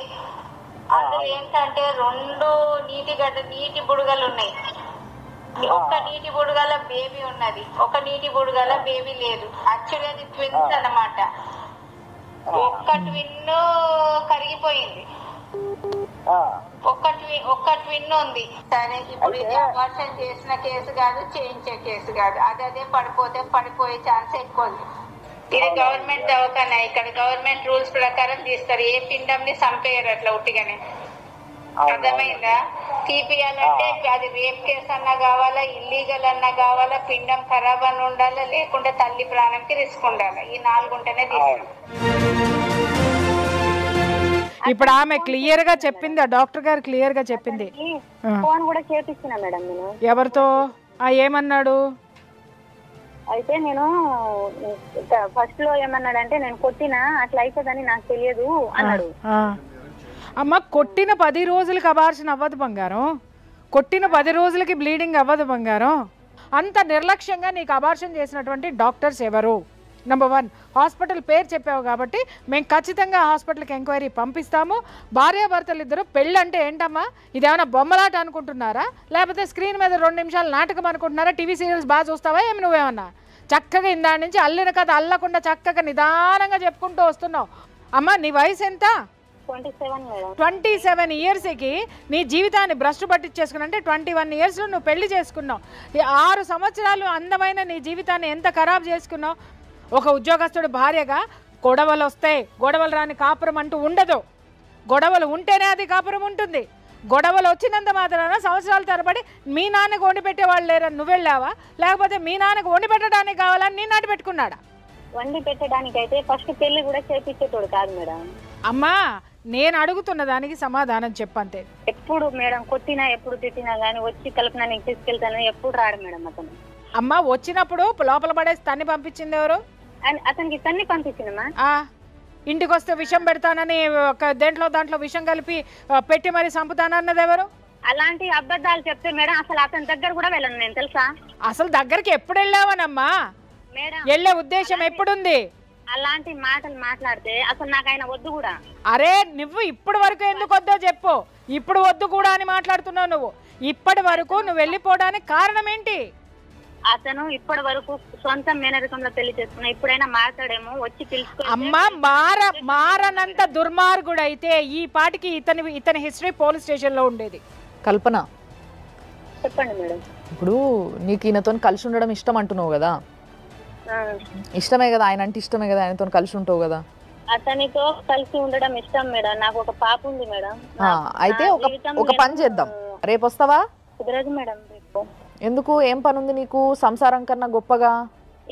అందులో ఏంటంటే 2 నీటి బుడగలు ఉన్నాయి. ఒక్క నీటి బుడగల బేబీ ఉన్నది, ఒక నీటి బుడగల బేబీ లేదు. యాక్చువల్లీ అది ట్విన్స్ అన్నమాట. ఒక్క ట్విన్ కరిగిపోయింది. ఒక్క ట్విన్ ఉంది. సరే ఇప్పుడు ఇది అబార్షన్ చేసిన కేసు కాదు, చేయించే కేసు కాదు. అదే పడిపోతే పడిపోయే ఛాన్స్ ఎక్కువ ఉంది. ఇది గవర్నమెంట్ దవాఖానా, ఇక్కడ గవర్నమెంట్ రూల్స్ ప్రకారం తీస్తారు. ఏ పిండంని చంపేయరు అట్లా ఉట్టిగానే. అర్థమైందా? తీపియాలంటే అది రేప్ కేసు అన్నా కావాలా, ఇల్లీగల్ అన్నా కావాలా, పిండం ఖరాబ్ అని ఉండాలా, లేకుంటే తల్లి ప్రాణంకి రిస్క్ ఉండాలి. ఈ 4 ఉంటేనే తీస్తాం. ఇప్పుడు ఆమె క్లియర్ గా చెప్పింది, ఆ డాక్టర్ గారు క్లియర్ గా చెప్పింది. ఫోన్ కూడా చేపిస్తున్నా మేడం నేను. ఎవరితో? ఏమన్నాడు? అయితే నేను ఫస్ట్ లో ఏమన్నాడంటే నేను కొట్టినా అట్లా అయిపోదని నాకు తెలియదు అన్నాడు. అమ్మ కొట్టిన 10 రోజులకి అబార్షన్ అవ్వదు బంగారం. కొట్టిన 10 రోజులకి బ్లీడింగ్ అవ్వదు బంగారం. అంత నిర్లక్ష్యంగా నీకు అబార్షన్ చేసినటువంటి డాక్టర్స్ ఎవరు? నెంబర్ 1, హాస్పిటల్ పేరు చెప్పావు కాబట్టి మేము ఖచ్చితంగా హాస్పిటల్కి ఎంక్వైరీ పంపిస్తాము. భార్యాభర్తలు ఇద్దరు పెళ్ళి అంటే ఏంటమ్మా, ఇదేమైనా బొమ్మలాట అనుకుంటున్నారా, లేకపోతే స్క్రీన్ మీద 2 నిమిషాలు నాటకం అనుకుంటున్నారా? టీవీ సీరియల్స్ బాగా చూస్తావా ఏమి నువ్వేమన్నా? చక్కగా ఇందాడి నుంచి అల్లిన కథ అల్లకుండా చక్కగా నిదానంగా చెప్పుకుంటూ వస్తున్నావు. అమ్మ నీ వయసు ఎంత? 27 ఇయర్స్కి నీ జీవితాన్ని భ్రష్టు పట్టించేసుకున్నా అంటే 21 ఇయర్స్లో నువ్వు పెళ్లి చేసుకున్నావు. 6 సంవత్సరాలు అందమైన నీ జీవితాన్ని ఎంత ఖరాబ్ చేసుకున్నావు. ఒక ఉద్యోగస్తుడు భార్యగా గొడవలు వస్తాయి, గొడవలు రాని కాపురం అంటూ ఉండదు. గొడవలు ఉంటేనే అది కాపురం ఉంటుంది. గొడవలు వచ్చినంత మాత్రాన సంవత్సరాల తరబడి మీ నాన్నకు వండి పెట్టేవాళ్ళు లేరని నువ్వు వెళ్ళావా, లేకపోతే మీ నాన్నకు వండి పెట్టడానికి కావాలని నీ నాటి పెట్టుకున్నాడా? వండి పెట్టడానికి అయితే ఫస్ట్ పెళ్లి కూడా చేపించేటోడు కాదు మేడం. అమ్మా నేను అడుగుతున్న దానికి సమాధానం చెప్పంతే. ఎప్పుడు మేడం కొట్టినా ఎప్పుడు తిట్టినా గానీ వచ్చి కల్పన నీకు తీసుకెళ్తానని ఎప్పుడు రాడు మేడం అతను. అమ్మ వచ్చినప్పుడు లోపల పడేసి తన్ని పంపించింది ఎవరు? అతనికి తన్ని పంపించిందమ్మా. ఇంటికి వస్తే విషం పెడతానని దాంట్లో విషం కలిపి పెట్టి మరి చంపుతానన్నది ఎవరు? అలాంటి అబద్ధాలు చెప్తే మేడం అసలు అతని దగ్గర కూడా వెళ్ళను నేను తెలుసా. అసలు దగ్గరికి ఎప్పుడు వెళ్ళావనమ్మా? మేడం వెళ్ళే ఉద్దేశం ఎప్పుడుంది? అలాంటి మాటలు మాట్లాడితే అసలు నాకు ఆయన వద్దు కూడా. అరే నువ్వు ఇప్పటి వరకు ఎందుకు వద్దో చెప్పు. ఇప్పుడు వద్దు కూడా అని మాట్లాడుతున్నావు నువ్వు. ఇప్పటి వరకు నువ్వు వెళ్ళిపోవడానికి కారణం ఏంటి? అతను ఇప్పటి వరకు సొంత మేనరికంలో పెళ్లి చేసుకున్నా, ఇప్పుడైనా మాట్లాడేమో వచ్చి తెలుసుకో. అమ్మా మారనంత దుర్మార్గుడు అయితే ఈ పాటికి ఇతని హిస్టరీ పోలీస్ స్టేషన్ లో ఉండేది. కల్పన చెప్పండి మేడం. ఇప్పుడు నీకు ఈయనతో కలిసి ఉండడం ఇష్టం అంటున్నావు కదా, ఇష్టమే కదా, ఆయన అంటే ఇష్టమే కదా, ఆయనతో కలిసి ఉంటావు కదా. అతనితో కలిసి ఉండడం ఇష్టం మేడం. నాకు ఒక పాప ఉంది మేడం. అయితే ఒక పని చేద్దాం, రేపు వస్తావా? కుదరదు మేడం రేపు. ఎందుకు? ఏం పని ఉంది నీకు సంసారం కన్నా గొప్పగా?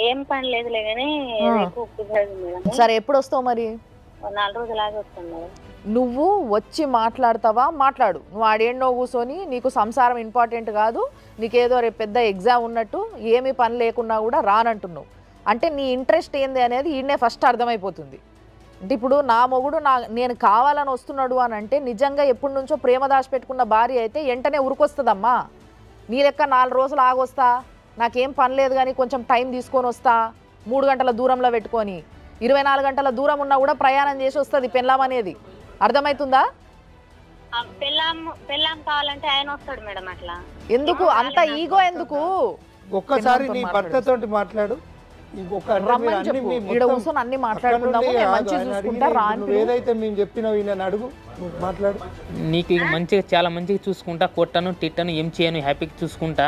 ఏం పని లేదులే కానీ రేపు కుదరదు మేడం. సరే ఎప్పుడు వస్తావు మరి? 4 రోజులాగా వస్తాను మేడం. నువ్వు వచ్చి మాట్లాడతావా? మాట్లాడు. నువ్వు ఆడేండో కూర్చొని నీకు సంసారం ఇంపార్టెంట్ కాదు, నీకేదో రేపు పెద్ద ఎగ్జామ్ ఉన్నట్టు ఏమీ పని లేకున్నా కూడా రానంటున్నావు అంటే నీ ఇంట్రెస్ట్ ఏంది అనేది ఈయనే ఫస్ట్ అర్థమైపోతుంది. అంటే ఇప్పుడు నా మొగుడు నేను కావాలని వస్తున్నాడు అని అంటే నిజంగా ఎప్పటి నుంచో ప్రేమ దాచిపెట్టుకున్న భార్య అయితే వెంటనే ఉరికొస్తుందమ్మా. నీ లెక్క 4 రోజులు ఆగొస్తా, నాకేం పని లేదు కానీ కొంచెం టైం తీసుకొని వస్తా, 3 గంటల దూరంలో పెట్టుకొని 24 గంటల దూరం ఉన్నా కూడా ప్రయాణం చేసి వస్తుంది పెళ్ళాం అనేది. అర్థమవుతుందా? పెళ్ళాం కావాలంటే ఆయన వస్తాడు మేడం. అట్లా ఎందుకు అంత ఈగో ఎందుకు? ఒక్కసారి నీ భర్తతో మాట్లాడు. ఏదైతే మేము చెప్పినావు ఈయన అడుగు, మాట్లాడు. నీకు మంచిగా చాలా మంచిగా చూసుకుంటా, కొట్టను తిట్టను ఏం చేయను, హ్యాపీగా చూసుకుంటా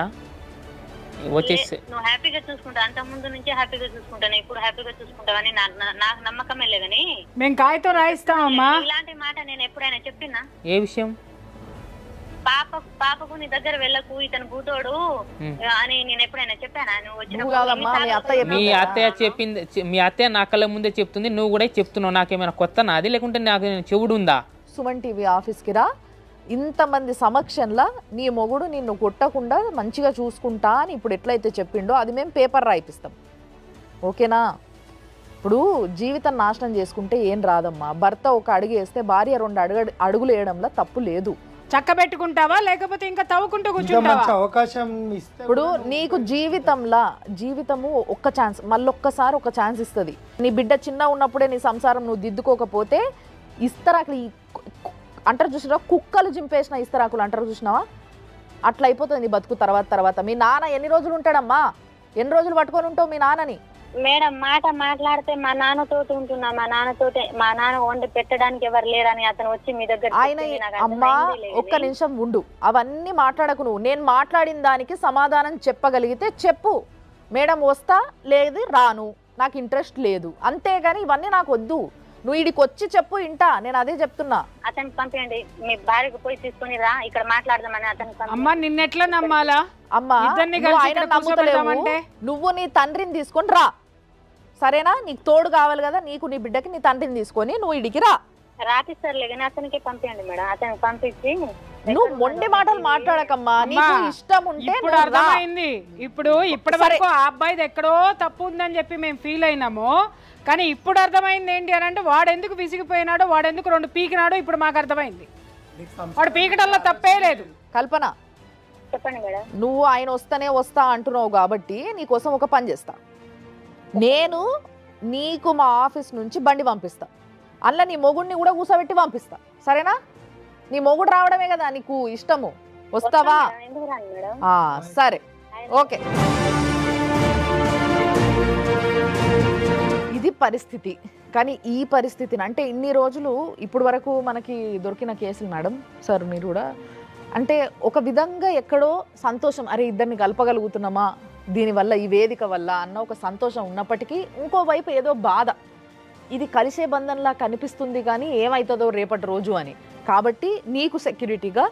వచ్చేసి. నువ్వు హ్యాపీగా చూసుకుంటా, అంత ముందు నుంచే హ్యాపీగా చూసుకుంటాను, ఇప్పుడు హ్యాపీగా చూసుకుంటావని నాకు నమ్మకమే లేదని మేము కాగితం రాయిస్తామమ్మా. ఇలాంటి మాట నేను ఎప్పుడైనా చెప్పినా? ఏ విషయం? పాపకు నీ దగ్గర వెళ్ళకు, ఇతను భూతోడు అని నేను ఎప్పుడైనా చెప్పానా? మీ అత్తయ్య చెప్పింది, మీ అత్తయ్య నా కళ్ళ ముందే చెప్తుంది, నువ్వు కూడా చెప్తున్నావు. నాకేమైనా కొత్త నాది, లేకుంటే నాకు చెవుడు ఉందా? సుమన్ టీవీ ఆఫీస్కి రా, ఇంతమంది సమక్షంలో నీ మొగుడు నిన్ను కొట్టకుండా మంచిగా చూసుకుంటా అని ఇప్పుడు ఎట్లయితే చెప్పిండో అది మేము పేపర్ రాయిపిస్తాం, ఓకేనా? ఇప్పుడు జీవితం నాశనం చేసుకుంటే ఏం రాదమ్మా. భర్త ఒక అడుగు వేస్తే భార్య 2 అడుగులు వేయడంలో తప్పు లేదు. చక్క పెట్టుకుంటావా లేకపోతే ఇంకా తవ్వుకుంటూ కూర్చుంటావా? అవకాశం ఇస్తే ఇప్పుడు నీకు జీవితము ఒక్క ఛాన్స్, మళ్ళొక్కసారి ఒక ఛాన్స్ ఇస్తుంది. నీ బిడ్డ చిన్న ఉన్నప్పుడే నీ సంసారం నువ్వు దిద్దుకోకపోతే ఇస్తరాకులు అంటారు చూసినావా, కుక్కలు చింపేసిన ఇస్తరాకులు అంటారు చూసినావా, అట్లా అయిపోతుంది నీ బతుకు. తర్వాత మీ నాన్న ఎన్ని రోజులు ఉంటాడమ్మా? ఎన్ని రోజులు పట్టుకొని ఉంటావు మీ నాన్నని? మేడం మాట మాట్లాడితే మా నాన్నతోటి ఉంటున్నా, మా నాన్న వండి పెట్టడానికి ఎవరు లేరని అతను వచ్చి మీ దగ్గర ఆయన అమ్మా ఒక్క నిమిషం ఉండు, అవన్నీ మాట్లాడకు నువ్వు. నేను మాట్లాడిన దానికి సమాధానం చెప్పగలిగితే చెప్పు, మేడం వస్తా లేదు రాను, నాకు ఇంట్రెస్ట్ లేదు, అంతేగాని ఇవన్నీ నాకు వద్దు. నువ్వు ఇడికి వచ్చి చెప్పు ఇంటా, నేను అదే చెప్తున్నా. అతనికి పంపించండి, మీ భార్యకు పోయి తీసుకొని రా, ఇక్కడ మాట్లాడదామని అతనికి. అమ్మ నిన్నెట్లా నమ్మాలా అమ్మా? నువ్వు ఆయన నమ్ముతలేవు, నువ్వు నీ తండ్రిని తీసుకొని రా, సరేనా? నీకు తోడు కావాలి కదా, నీకు నీ బిడ్డకి నీ తండ్రిని తీసుకొని నువ్వు ఇడికి రా. రాపిస్తారులే కానీ అతనికి పంపించండి మేడం. అతనికి పంపించి నువ్వు మొండి మాటలు మాట్లాడకమ్మా, నీకు ఇష్టం ఉంటే ఇప్పుడు అర్థమైంది. ఇప్పుడు ఇప్పటి వరకు ఆ అబ్బాయిది ఎక్కడో తప్పు ఉందని చెప్పి మేము ఫీల్ అయినాము, కానీ ఇప్పుడు అర్థమైంది ఏంటి అని అంటే వాడెందుకు విసిగిపోయినాడో, వాడెందుకు 2 పీకినాడో ఇప్పుడు మాకు అర్థమైంది. వాడు పీకటంలో తప్పే లేదు. కల్పన చెప్పండి మేడం. నువ్వు ఆయన వస్తానే వస్తా అంటున్నావు కాబట్టి నీకోసం ఒక పని చేస్తా. నేను నీకు మా ఆఫీస్ నుంచి బండి పంపిస్తా, అందులో నీ మొగుడిని కూడా కూర్చోబెట్టి పంపిస్తా, సరేనా? నీ మొగుడు రావడమే కదా నీకు ఇష్టము, వస్తావా? ఎందుకు రాను మేడం? సరే ఓకే. ఇది పరిస్థితి. కానీ ఈ పరిస్థితిని అంటే ఇన్ని రోజులు ఇప్పుడు వరకు మనకి దొరికిన కేసులు మేడం సార్, మీరు కూడా అంటే ఒక విధంగా ఎక్కడో సంతోషం, అరే ఇద్దరిని కలపగలుగుతున్నామా దీనివల్ల, ఈ వేదిక వల్ల అన్న ఒక సంతోషం ఉన్నప్పటికీ ఇంకోవైపు ఏదో బాధ. ఇది కలిసే బంధంలా కనిపిస్తుంది కానీ ఏమవుతుందో రేపటి రోజు అని. కాబట్టి నీకు సెక్యూరిటీగా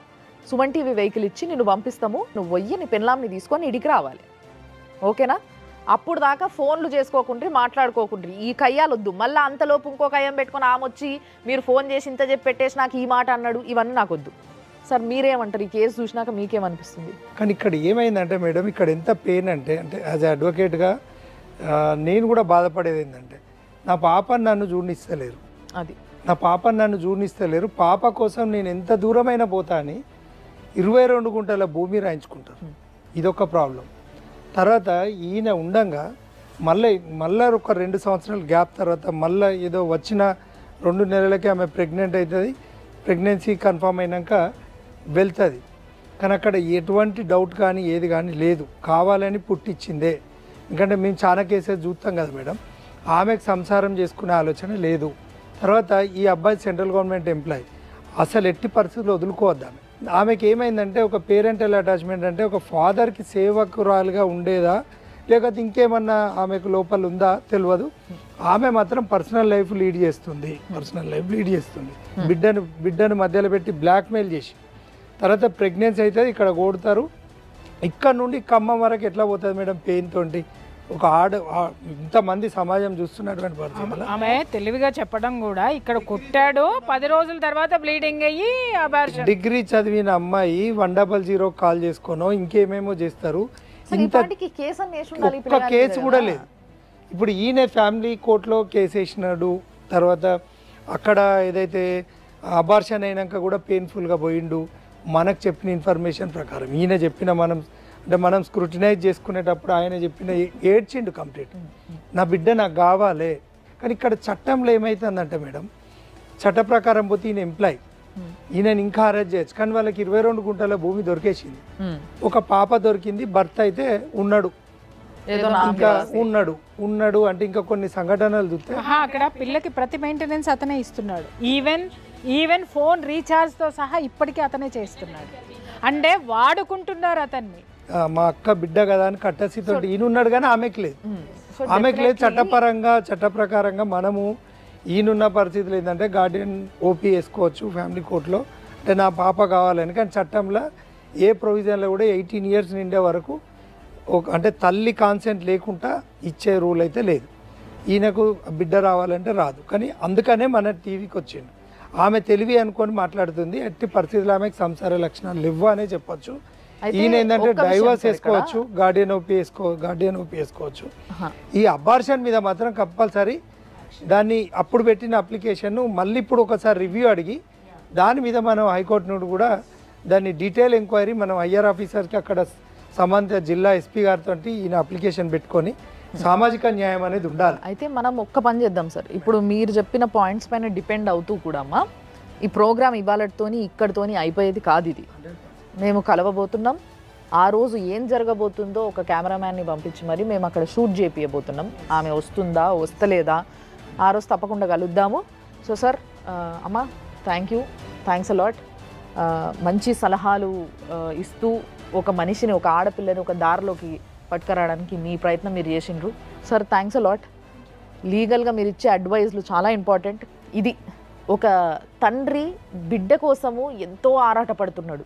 సుమన్ టీవీ వెహికల్ ఇచ్చి నిన్ను పంపిస్తాము, నువ్వు పోయి నీ పెన్లాంని తీసుకొని ఇడికి రావాలి, ఓకేనా? అప్పుడు దాకా ఫోన్లు చేసుకోకుండ్రి, మాట్లాడుకోకుండ్రి, ఈ కయ్యాలొద్దు. మళ్ళీ అంతలోపు ఇంకో కయ్యం పెట్టుకొని ఆమె వచ్చి మీరు ఫోన్ చేసి ఇంత చెప్పి పెట్టేసి నాకు ఈ మాట అన్నాడు, ఇవన్నీ నాకు వద్దు. సార్ మీరేమంటారు? ఈ కేసు చూసినాక మీకేమనిపిస్తుంది? కానీ ఇక్కడ ఏమైందంటే మేడం, ఇక్కడ ఎంత పెయిన్ అంటే యాజ్ అడ్వకేట్గా నేను కూడా బాధపడేది ఏంటంటే, నా పాపని నన్ను చూడనిస్తలేరు, నా పాపని నన్ను చూడనిస్తలేరు. పాప కోసం నేను ఎంత దూరమైనా పోతా అని 22 గుంటల భూమి రాయించుకుంటారు, ఇదొక ప్రాబ్లం. తర్వాత ఈయన ఉండంగా మళ్ళీ ఒక 2 సంవత్సరాల గ్యాప్ తర్వాత మళ్ళీ ఏదో వచ్చిన 2 నెలలకే ఆమె ప్రెగ్నెంట్ అవుతుంది. ప్రెగ్నెన్సీ కన్ఫర్మ్ అయినాక వెళ్తుంది. కానీ అక్కడ ఎటువంటి డౌట్ కానీ ఏది కానీ లేదు, కావాలని పుట్టించిందే. ఎందుకంటే మేము చాలా కేసెస్ చూస్తాం కదా మేడం, ఆమెకు సంసారం చేసుకునే ఆలోచన లేదు. తర్వాత ఈ అబ్బాయి సెంట్రల్ గవర్నమెంట్ ఎంప్లాయీ, అసలు ఎట్టి పరిస్థితుల్లో వదులుకోవద్దామె. ఆమెకి ఏమైందంటే ఒక పేరెంటల్ అటాచ్మెంట్ అంటే ఒక ఫాదర్కి సేవకురాలుగా ఉండేదా లేకపోతే ఇంకేమన్నా ఆమెకు లోపల ఉందా తెలియదు. ఆమె మాత్రం పర్సనల్ లైఫ్ లీడ్ చేస్తుంది, బిడ్డను మధ్యలో పెట్టి బ్లాక్మెయిల్ చేసి తర్వాత ప్రెగ్నెన్సీ అవుతుంది, ఇక్కడ కొడతారు. ఇక్కడ నుండి ఖమ్మం వరకు ఎట్లా పోతుంది మేడం పెయిన్ తోటి? ఒక ఇంతమంది సమాజం చూస్తున్నటువంటి పరిస్థితుల్లో ఆమె తెలివిగా చెప్పడం కూడా, ఇక్కడ కొట్టాడు 10 రోజుల తర్వాత బ్లీడింగ్ అయ్యి డిగ్రీ చదివిన అమ్మాయి 100 కాల్ చేసుకోనో ఇంకేమేమో చేస్తారు. ఒక్క కేసు కూడా లేదు. ఇప్పుడు ఈయన ఫ్యామిలీ కోర్టులో కేసు వేసినాడు, తర్వాత అక్కడ ఏదైతే అబార్షన్ అయినాక కూడా పెయిన్ఫుల్గా పోయిండు. మనకు చెప్పిన ఇన్ఫర్మేషన్ ప్రకారం ఈయన చెప్పిన మనం స్క్రూటినైజ్ చేసుకునేటప్పుడు ఆయన చెప్పిన ఏడ్చిండు కంప్లీట్, నా బిడ్డ నాకు కావాలి. కానీ ఇక్కడ చట్టంలో ఏమవుతుందంటే మేడం, చట్ట ప్రకారం పోతే ఈయన ఎంప్లాయ్, ఈయనని ఇంకా అరెస్ట్ చేయొచ్చు. కానీ వాళ్ళకి 22 గుంటల భూమి దొరికేసింది, ఒక పాప దొరికింది, భర్త అయితే ఉన్నాడు, ఇంకా ఉన్నాడు అంటే ఇంకా కొన్ని సంఘటనలు చూస్తే అక్కడ పిల్లకి ప్రతి మెయింటెనెన్స్ అతనే ఇస్తున్నాడు. ఈవెన్ ఫోన్ రీఛార్జ్ తో సహా ఇప్పటికీ అతనే చేస్తున్నాడు. అంటే వాడుకుంటున్నారు అతన్ని. మా అక్క బిడ్డ కదా అని కట్టసితో ఈయన ఉన్నాడు కానీ ఆమెకు లేదు. చట్ట ప్రకారంగా మనము ఈయనున్న పరిస్థితులు ఏంటంటే గార్డియన్ ఓపీ వేసుకోవచ్చు ఫ్యామిలీ కోర్టులో, అంటే నా పాప కావాలని. కానీ చట్టంలో ఏ ప్రొవిజన్లో కూడా 18 ఇయర్స్ నిండే వరకు అంటే తల్లి కాన్సెంట్ లేకుండా ఇచ్చే రూల్ అయితే లేదు. ఈయనకు బిడ్డ రావాలంటే రాదు. కానీ అందుకనే మన టీవీకి వచ్చిండు. ఆమె తెలివి అనుకొని మాట్లాడుతుంది. ఎట్టి పరిస్థితుల్లో ఆమెకు సంసార లక్షణాలు లేవు అనే చెప్పొచ్చు. ఈయన ఏంటంటే డైవర్స్ వేసుకోవచ్చు, గార్డియన్ ఓపీ వేసుకోవచ్చు. ఈ అబార్షన్ మీద మాత్రం కంపల్సరీ దాన్ని అప్పుడు పెట్టిన అప్లికేషన్ మళ్ళీ ఇప్పుడు ఒకసారి రివ్యూ అడిగి దాని మీద మనం హైకోర్టు నుండి కూడా దాన్ని డీటెయిల్ ఎంక్వైరీ మనం ఐఆర్ ఆఫీసర్కి అక్కడ సంబంధిత జిల్లా ఎస్పీ గారితో ఈయన అప్లికేషన్ పెట్టుకొని సామాజిక న్యాయం అనేది ఉండాలి. అయితే మనం ఒక్క పని చేద్దాం సార్, ఇప్పుడు మీరు చెప్పిన పాయింట్స్ పైన డిపెండ్ అవుతూ కూడా అమ్మా ఈ ప్రోగ్రామ్ ఇవాళతోని ఇక్కడితోని అయిపోయేది కాదు. ఇది మేము కలవబోతున్నాం, ఆ రోజు ఏం జరగబోతుందో ఒక కెమెరామ్యాన్ని పంపించి మరి మేము అక్కడ షూట్ చేపియబోతున్నాం. ఆమె వస్తుందా వస్తలేదా ఆ రోజు తప్పకుండా కలుద్దాము. సో సార్, అమ్మ థ్యాంక్స్ అలాట్. మంచి సలహాలు ఇస్తూ ఒక మనిషిని, ఒక ఆడపిల్లని ఒక దారిలోకి పట్టుకురావడానికి మీ ప్రయత్నం మీరు చేసిండ్రు సార్. Thanks a lot. లీగల్గా మీరు ఇచ్చే అడ్వైజ్లు చాలా ఇంపార్టెంట్. ఇది ఒక తండ్రి బిడ్డ కోసము ఎంతో ఆరాటపడుతున్నాడు.